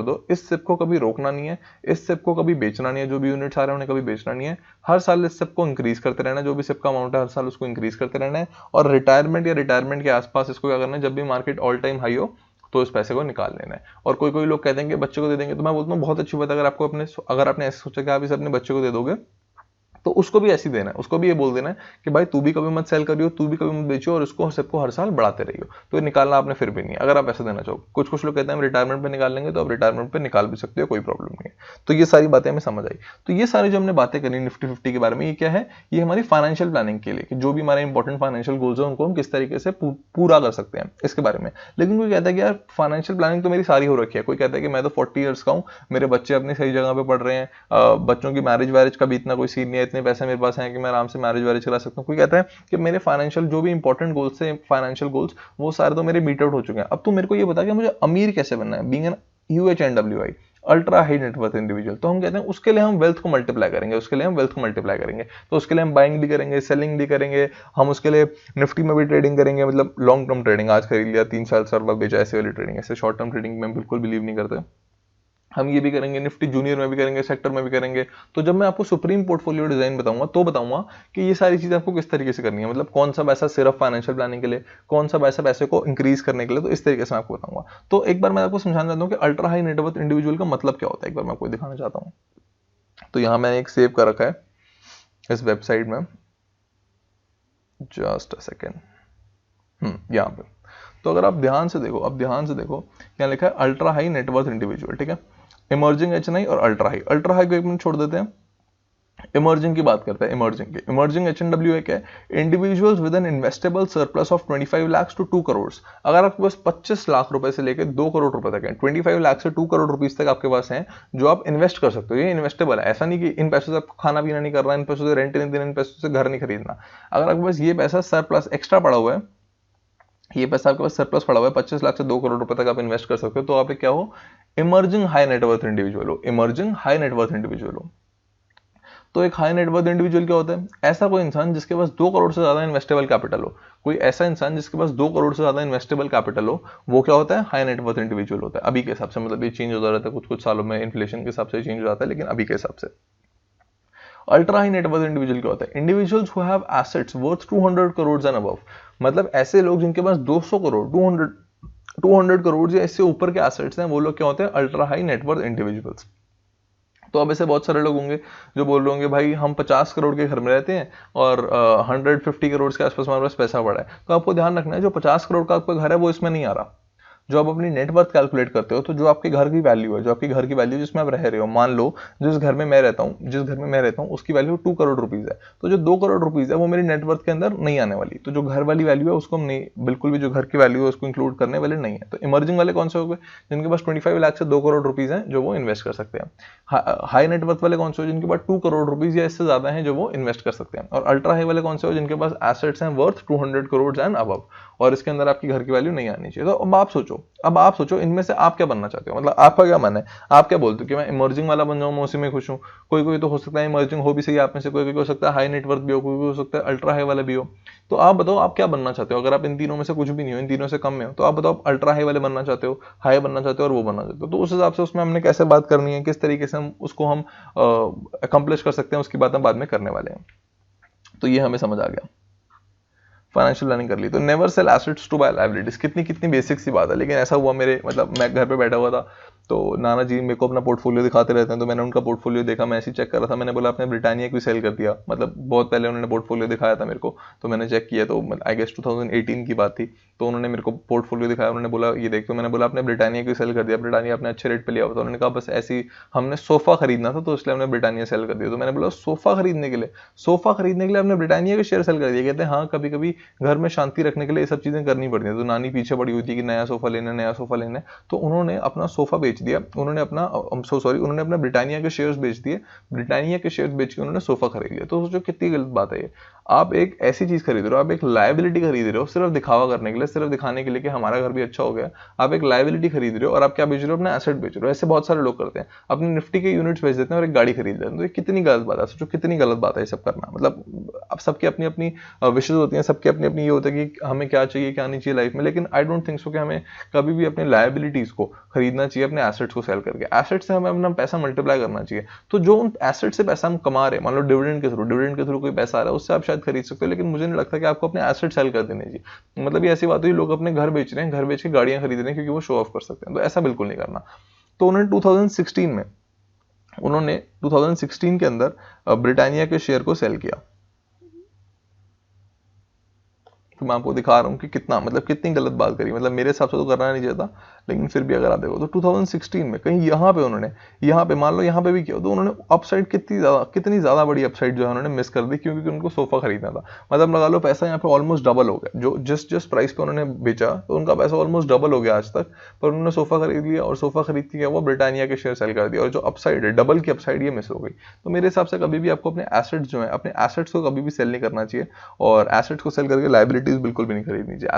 दो, इस सिप को कभी रोकना नहीं है, इस सिप को कभी बेचना नहीं है, जो भी यूनिट्स आ रहे हैं उन्हें कभी बेचना नहीं है, हर साल इस सिप को इंक्रीज करते रहना है, जो भी सिप का अमाउंट है हर साल उसको इंक्रीज करते रहना है, और रिटायरमेंट के आसपास इसको क्या करना है, जब भी मार्केट ऑल टाइम हाई हो तो इस पैसे को निकाल लेना है। और कोई लोग कहते हैं कि बच्चे को दे देंगे, तो मैं बोलता हूँ बहुत अच्छी बात है। अगर आपने ऐसे सोचा कि आप इसे अपने बच्चे को दे दोगे तो उसको भी ऐसी देना है, उसको भी ये बोल देना है कि भाई तू भी कभी मत सेल करियो, तू भी कभी मत बेचो, और इसको सबको हर साल बढ़ाते रहियो। तो ये निकालना आपने फिर भी नहीं है, अगर आप ऐसे देना चाहो। कुछ कुछ लोग कहते हैं हम रिटायरमेंट पे निकाल लेंगे, तो आप रिटायरमेंट पे निकाल भी सकते हो, कोई प्रॉब्लम नहीं है। तो ये सारी बातें हमें समझ आई। तो ये सारी जो हमने बातें करी निफ्टी 50 के बारे में, ये क्या है, ये हमारी फाइनेंशियल प्लानिंग के लिए कि जो भी हमारे इंपॉर्टेंट फाइनेंशियल गोल्स है उनको हम किस तरीके से पूरा कर सकते हैं, इसके बारे में। लेकिन कोई कहता है कि यार फाइनेंशियल प्लानिंग तो मेरी सारी हो रखी है, कोई कहता है कि मैं तो 40 ईयर्स का हूँ, मेरे बच्चे अपनी सही जगह पे पढ़ रहे हैं, बच्चों की मैरिज वैरिज का भी इतना कोई सीन नहीं है, इतने पैसे मेरे पास हैं कि मैं आराम से मैरिज वैरिज करा सकता हूँ। कोई कहता है कि मेरे फाइनेंशियल जो भी इंपॉर्टेंट गोल्स थे, फाइनेंशियल गोल्स, वो सारे तो मेरे मीट आउट हो चुके हैं। अब तू मेरे को ये बता कि मुझे अमीर कैसे बनना है, being an UHNWI, ultra high net worth individual. तो हम कहते हैं उसके लिए हम वेल्थ को मल्टीप्लाई करेंगे, उसके लिए हम वेल्थ को मल्टीप्लाई करेंगे। तो उसके लिए हम बाइंग भी करेंगे, सेलिंग भी करेंगे, हम उसके लिए निफ्टी में भी ट्रेडिंग करेंगे, मतलब लॉन्ग टर्म ट्रेडिंग, आज खरीद लिया 3 साल बाद बेचा, ऐसे वाली ट्रेडिंग। ऐसे शॉर्ट टर्म ट्रेडिंग में बिल्कुल बिलीव नहीं करते। हम ये भी करेंगे, निफ्टी जूनियर में भी करेंगे, सेक्टर में भी करेंगे। तो जब मैं आपको सुप्रीम पोर्टफोलियो डिजाइन बताऊंगा तो बताऊंगा कि ये सारी चीजें आपको किस तरीके से करनी है, मतलब कौन सा पैसा सिर्फ फाइनेंशियल प्लानिंग के लिए, कौन सा पैसा पैसे को इंक्रीज करने के लिए। तो इस तरीके से मैं आपको बताऊंगा। तो एक बार मैं आपको समझाना चाहता हूँ कि अल्ट्रा हाई नेटवर्थ इंडिविजुअल का मतलब क्या होता है, एक बार मैं आपको दिखाना चाहता हूँ। तो यहाँ मैंने एक सेव कर रखा है इस वेबसाइट में, जस्ट अ सेकेंड, यहाँ पे। तो अगर आप ध्यान से देखो, अब ध्यान से देखो, यहाँ लिखा है अल्ट्रा हाई नेटवर्थ इंडिविजुअल, ठीक है। इमर्जिंग HNI और अल्ट्रा हाई, अल्ट्रा हाई को एक मिनट छोड़ देते हैं, इमर्जिंग की बात करते हैं। इमर्जिंग की, इमर्जिंग HNWI क्या है, individuals with N investable surplus of 25 lakh to 2 crore. अगर आपके पास 25 लाख रुपए से लेकर 2 करोड़ रुपए तक है, 25 लाख से 2 करोड़ रुपीस तक आपके पास है, जो आप इन्वेस्ट कर सकते हो। ये इन्वेस्टेबल है, ऐसा नहीं कि इन पैसों से आपको खाना पीना नहीं करना, इन पैसों से रेंट नहीं देना, इन पैसों से घर नहीं खरीदना। अगर आपके पास ये पैसा सरप्लस एक्स्ट्रा पड़ा हुआ है, ये पैसा आपके पास सरप्लस पड़ा हुआ है, 25 लाख से 2 करोड़ रुपए तक आप इन्वेस्ट कर सकते हो, तो आप क्या हो, इमर्जिंग हाई नेटवर्थ इंडिविजुअल हो, इमर्जिंग हाई नेटवर्थ इंडिविजुअल हो। तो एक हाई नेटवर्थ इंडिविजुअल क्या होता है, ऐसा कोई इंसान जिसके पास 2 करोड़ से ज्यादा इन्वेस्टेबल कैपिटल हो। कोई ऐसा इंसान जिसके पास 2 करोड़ से ज्यादा इन्वेस्टेबल कैपिटल हो, वो क्या होता है, हाई नेटवर्थ इंडिविजुअल होता है। अभी के हिसाब से, मतलब ये चेंज होता रहता है, कुछ कुछ सालों में इन्फ्लेशन के हिसाब से चेंज हो जाता है, लेकिन अभी के हिसाब से। अल्ट्रा हाई नेटवर्थ इंडिविजुअल क्या होता है, individuals who have assets worth 200 crore and above, मतलब ऐसे लोग जिनके पास 200 करोड़ 200 करोड़ या इससे ऊपर के एसेट्स हैं, वो लोग क्या होते हैं, अल्ट्रा हाई नेटवर्थ इंडिविजुअल्स। तो अब ऐसे बहुत सारे लोग होंगे जो बोल रहे होंगे भाई हम 50 करोड़ के घर में रहते हैं और 150 करोड़ के आसपास हमारे पास पैसा पड़ा है। तो आपको ध्यान रखना है, जो 50 करोड़ का आपका घर है वो इसमें नहीं आ रहा। जो आप अपनी नेटवर्थ कैलकुलेट करते हो, तो जो आपके घर की वैल्यू है, जो आपकी घर की वैल्यू जिसमें आप रह रहे हो, मान लो जिस घर में मैं रहता हूँ उसकी वैल्यू 2 करोड़ रुपीज है, तो जो 2 करोड़ रुपीज है वो मेरी नेटवर्थ के अंदर नहीं आने वाली। तो जो घर वाली वैल्यू है उसको हम नहीं, बिल्कुल भी जो घर की वैल्यू है उसको इंक्लूड करने वाले नहीं है। तो इमर्जिंग वाले कौन से हो गए, जिनके पास 25 लाख से 2 करोड़ रुपीज है, जो वो इन्वेस्ट कर सकते हैं। हाई नेटवर्थ वाले कौन से हो, जिनके पास 2 करोड़ रुपीज या इससे ज्यादा है, जो वो इन्वेस्ट कर सकते हैं। और अल्ट्रा हाई वाले कौन से हो, जिनके पास एसेट्स हैं वर्थ 200 करोड़ एंड अबव, और इसके अंदर आपकी घर की वैल्यू नहीं आनी चाहिए। तो अब आप सोचो इनमें से आप क्या बनना चाहते हो, मतलब आपका क्या मन है, आप क्या बोलते हो कि मैं इमर्जिंग वाला बन जाऊं, मैं उसी में खुश हूं। कोई तो हो सकता है इमर्जिंग हो भी सही आप में से, कोई हो सकता है हाई नेटवर्थ भी हो, कोई हो सकता है अल्ट्रा हाई वाला भी हो। तो आप बताओ आप क्या बनना चाहते हो। अगर आप इन तीनों में से कुछ भी नहीं हो, इन तीनों से कम में हो, तो आप बताओ आप अल्ट्रा हाई वाले बनना चाहते हो, हाई बनना चाहते हो, और वो बनना चाहते हो। तो उस हिसाब से उसमें हमने कैसे बात करनी है, किस तरीके से हम उसको हम अकम्प्लिश कर सकते हैं, उसकी बात हम बाद में करने वाले हैं। तो ये हमें समझ आ गया, फाइनेंशियल प्लानिंग कर ली। तो never sell assets to buy liabilities, कितनी बेसिक सी बात है, लेकिन ऐसा हुआ मेरे, मतलब मैं घर पे बैठा हुआ था, तो नाना जी मेरे को अपना पोर्टफोलियो दिखाते रहते हैं, तो मैंने उनका पोर्टफोलियो देखा, मैं ऐसे चेक कर रहा था, मैंने बोला आपने ब्रिटानिया क्यों सेल कर दिया, मतलब बहुत पहले उन्होंने पोर्टफोलियो दिखाया था मेरे को, तो मैंने चेक किया, तो आई गेस 2018 की बात थी, तो उन्होंने मेरे को पोर्टफोलियो दिखाया, उन्होंने बोला ये देख, तो मैंने बोला आपने ब्रिटानिया क्यों सेल कर दिया, ब्रिटानिया आपने अच्छे रेट पे लिया हुआ था। उन्होंने कहा बस ऐसी हमने सोफा खरीदना था तो इसलिए हमने ब्रिटानिया सेल कर दिया। तो मैंने बोला सोफा खरीदने के लिए आपने ब्रिटानिया के शेयर सेल कर दिया। कहते हैं हाँ, कभी कभी घर में शांति रखने के लिए ये सब चीजें करनी पड़ती है। तो नानी पीछे पड़ी हुई थी कि नया सोफा लेना है, तो उन्होंने अपना सोफा बेच दिया, उन्होंने अपना ब्रिटानिया के शेयर्स बेच दिए, ब्रिटानिया के शेयर्स बेच के उन्होंने सोफा खरीद लिया। तो सोचो कितनी गलत बात है ये। आप एक ऐसी चीज खरीद रहे हो, आप एक लायबिलिटी खरीद रहे हो सिर्फ दिखावा करने के लिए, सिर्फ दिखाने के लिए कि हमारा घर भी अच्छा हो गया। आप एक लायबिलिटी खरीद रहे हो और आप क्या बेच रहे हो, अपना एसेट बेच रहे हो। ऐसे बहुत सारे लोग करते हैं, अपने निफ्टी के यूनिट्स बेच देते हैं और एक गाड़ी खरीद लेते हैं। तो ये कितनी गलत बात है, सोचो कितनी गलत बात है ये सब करना। मतलब अब सबकी अपनी अपनी विशेष होती हैं, सबकी अपनी अपनी ये होता है कि हमें क्या चाहिए क्या नहीं चाहिए लाइफ में, लेकिन आई डोंट थिंक सो कि हमें कभी भी अपने लायबिलिटीज को खरीदना चाहिए अपने एसेट्स को सेल करके। एसेट से हमें अपना पैसा मल्टीप्लाई करना चाहिए। तो जो उन एसेट से पैसा हम कमा रहे हैं, मान लो डिविडेंड के थ्रू कोई पैसा आ रहा है, उससे आप शायद खरीद सकते हो, लेकिन मुझे नहीं लगता कि आपको अपने एसेट सेल कर देने चाहिए। मतलब ये ऐसी बात हुई, लोग अपने घर बेच रहे हैं, घर बेच के गाड़ियां खरीद रहे हैं क्योंकि वो शो ऑफ कर सकते हैं, तो ऐसा बिल्कुल नहीं करना। तो उन्होंने 2016 में उन्होंने 2016 के अंदर ब्रिटानिया के शेयर को सेल किया। तो मैं आपको दिखा रहा हूँ कि कितना मतलब कितनी गलत बात करी, मतलब मेरे हिसाब से तो करना नहीं चाहिए था, लेकिन फिर भी अगर आप देखो तो 2016 में कहीं यहाँ पे उन्होंने, यहाँ पे मान लो यहाँ पे भी किया तो उन्होंने अपसाइड कितनी ज़्यादा बड़ी अपसाइड जो है उन्होंने मिस कर दी, क्योंकि उनको सोफा खरीदना था। मतलब लगा लो पैसा यहाँ पे ऑलमोस्ट डबल हो गया, जो जिस प्राइस पे उन्होंने बेचा तो उनका पैसा ऑलमोस्ट डबल हो गया आज तक, पर उन्होंने सोफा खरीद लिया और सोफा खरीद के क्या हुआ, ब्रिटानिया के शेयर सेल कर दिया और जो अपसाइड है डबल की अपसाइड ये मिस हो गई। तो मेरे हिसाब से कभी भी आपको अपने एसेट्स जो है, अपने एसेट्स को कभी भी सेल नहीं करना चाहिए, और एसेट्स को सेल करके लाइबिलिटीज बिल्कुल भी नहीं खरीदनी चाहिए।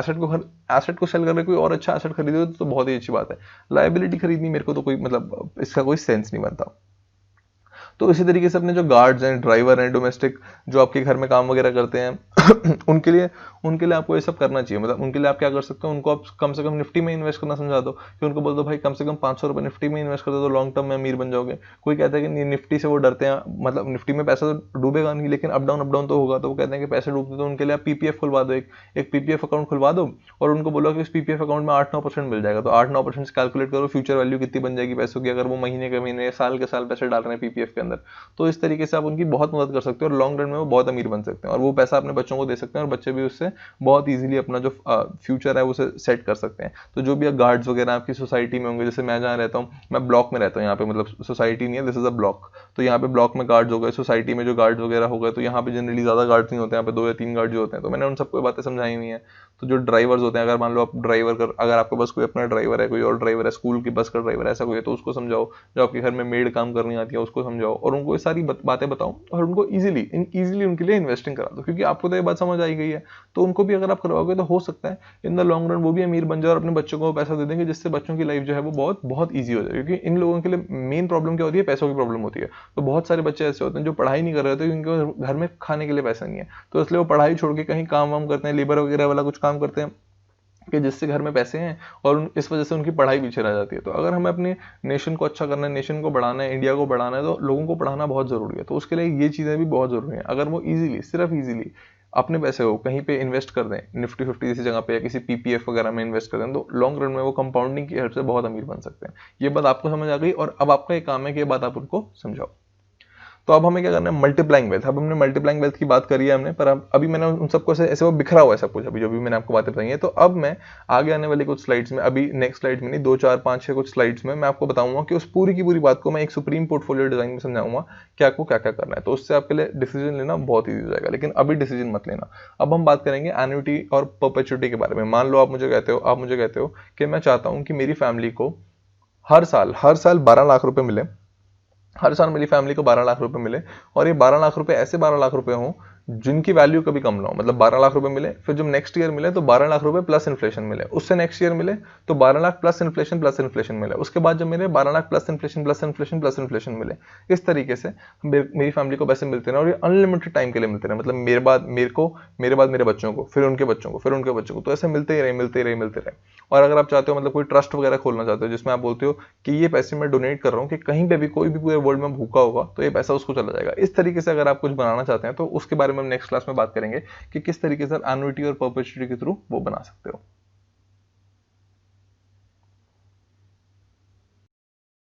एसेट को सेल करके कोई और अच्छा एसेट खरीदोगे तो बहुत ही अच्छी बात है, लाइबिलिटी खरीदनी मेरे को तो कोई मतलब इसका कोई सेंस नहीं बनता। तो इसी तरीके से अपने जो गार्ड्स हैं, ड्राइवर हैं, डोमेस्टिक जो आपके घर में काम वगैरह करते हैं उनके लिए आपको ये सब करना चाहिए। मतलब उनके लिए आप क्या कर सकते हो, उनको आप कम से कम निफ्टी में इन्वेस्ट करना समझा दो, कि उनको बोल दो भाई कम से कम 500 रुपये निफ्टी में इन्वेस्ट कर दो तो लॉन्ग टर्म में अमीर बन जाओगे। कोई कहता है कि निफ्टी से वो डरते हैं, मतलब निफ्टी में पैसा तो डूबेगा नहीं लेकिन अप डाउन तो होगा, तो वो कहते हैं कि पैसे डूबते, तो उनके लिए आप पीपीएफ खुलवा दो, एक पीपीएफ अकाउंट खुलवा दो और उनको बोलो कि इस पीपीएफ अकाउंट में 8-9% मिल जाएगा। तो 8-9% कैलकुलेट करो फ्यूचर वैल्यू कितनी बन जाएगी पैसों की, अगर वो महीने के महीने साल के साल पैसे डाल रहे हैं पीपीएफ के अंदर। तो इस तरीके से आप उनकी बहुत मदद कर सकते हो और लॉन्ग रन में वो बहुत अमीर बन सकते हैं, और वो पैसा अपने बच्चों को दे सकते हैं और बच्चे भी उससे बहुत इजीली अपना जो फ्यूचर है उसे सेट कर सकते हैं। तो जो भी गार्ड्स वगैरह आपकी सोसाइटी में होंगे, जैसे मैं जहाँ रहता हूँ, मैं ब्लॉक में रहता हूँ, यहाँ पे मतलब सोसाइटी नहीं है, दिस इज अ ब्लॉक, तो यहाँ पे ब्लॉक में गार्ड्स हो गए, सोसाइटी में जो गार्ड्स वगैरह हो गए, तो यहाँ पे जनरली ज्यादा गार्ड्स नहीं होते, यहाँ पे 2 या 3 गार्ड जो होते हैं, तो मैंने उन सबको बातें समझाई हुई हैं। तो जो ड्राइवर्स होते हैं, अगर मान लो आप अगर आपके पास कोई अपना ड्राइवर है, कोई और ड्राइवर है, स्कूल की बस का ड्राइवर है, ऐसा कोई है, तो उसको समझाओ। जो आपके घर में मेड काम करनी आती है उसको समझाओ और उनको ये सारी बातें बताओ और उनको इजीली उनके लिए इन्वेस्टिंग करा दो, क्योंकि आपको तो ये बात समझ आई गई है। तो उनको भी अगर आप करवाओगे तो हो सकता है इन द लॉन्ग रन वो भी अमीर बन जाए और अपने बच्चों को पैसा दे देंगे, जिससे बच्चों की लाइफ जो है वो बहुत ईजी हो जाए। क्योंकि इन लोगों के लिए मेन प्रॉब्लम क्या होती है, पैसों की प्रॉब्लम होती है। तो बहुत सारे बच्चे ऐसे होते हैं जो पढ़ाई नहीं कर रहे होते क्योंकि घर में खाने के लिए पैसा नहीं है, तो इसलिए वो पढ़ाई छोड़ के कहीं काम वाम करते हैं, लेबर वगैरह वाला कुछ काम करते हैं कि जिससे घर में पैसे हैं और इस वजह से उनकी पढ़ाई पीछे रह जाती है। तो अगर हमें अपने नेशन को अच्छा करना है, नेशन को बढ़ाना है, इंडिया को बढ़ाना है, तो लोगों को पढ़ाना बहुत जरूरी है। तो उसके लिए ये चीजें भी बहुत जरूरी है। अगर वो सिर्फ इजीली अपने पैसे को कहीं पे इन्वेस्ट कर दें, निफ्टी 50 जैसी जगह पे या किसी पीपीएफ वगैरह में इन्वेस्ट कर दें, तो लॉन्ग रन में वो कंपाउंडिंग की हेल्प से बहुत अमीर बन सकते हैं। ये बात आपको समझ आ गई और अब आपका एक काम है कि ये बात आप उनको समझाओ। तो अब हमें क्या करना है, मल्टीप्लाइंग वेल्थ। अब हमने मल्टीप्लाइंग वेल्थ की बात करी है हमने, पर अभी मैंने उन सबको ऐसे वो बिखरा हुआ है सब कुछ, अभी जो भी मैंने आपको बातें बताई है। तो अब मैं आगे आने वाली कुछ स्लाइड्स में, अभी नेक्स्ट स्लाइड में नहीं, 2 4 5 6 कुछ स्लाइड्स में मैं आपको बताऊंगा कि उस पूरी की पूरी बात को मैं एक सुप्रीम पोर्टफोलियो डिजाइन में समझाऊंगा कि आपको क्या क्या करना है। तो उससे आपके लिए डिसीजन लेना बहुत ईजी हो जाएगा, लेकिन अभी डिसीजन मत लेना। अब हम बात करेंगे एन्युटी और परपेचुइटी के बारे में। मान लो आप मुझे कहते हो कि मैं चाहता हूं कि मेरी फैमिली को हर साल 12 लाख रुपए मिले, हर साल मेरी फैमिली को 12 लाख रुपए मिले, और ये 12 लाख रुपए ऐसे 12 लाख रुपए हों जिनकी वैल्यू कभी कम ना हो। मतलब 12 लाख रुपए मिले, फिर जब नेक्स्ट ईयर मिले तो 12 लाख रुपए प्लस इन्फ्लेशन मिले, उससे नेक्स्ट ईयर मिले तो 12 लाख प्लस इन्फ्लेशन मिले, उसके बाद जब मेरे 12 लाख प्लस इन्फ्लेशन मिले। इस तरीके से मेरी फैमिली को पैसे मिलते रहे और ये अनलिमिटेड टाइम के लिए मिलते रहे। मतलब मेरे बाद मेरे बच्चों को, फिर उनके बच्चों को, फिर उनके बच्चों को, तो ऐसे मिलते ही रहे। और अगर आप चाहते हो, मतलब कोई ट्रस्ट वगैरह खोलना चाहते हो जिसमें आप बोलते हो कि ये पैसे मैं डोनेट कर रहा हूँ कि कहीं पे भी कोई भी पूरे वर्ल्ड में भूखा होगा तो ये पैसा उसको चला जाएगा, इस तरीके से अगर आप कुछ बनाना चाहते हैं तो उसके बारे में हम नेक्स्ट क्लास में बात करेंगे कि किस तरीके से आप एन्युटी और परपेचुइटी के थ्रू वो बना सकते हो।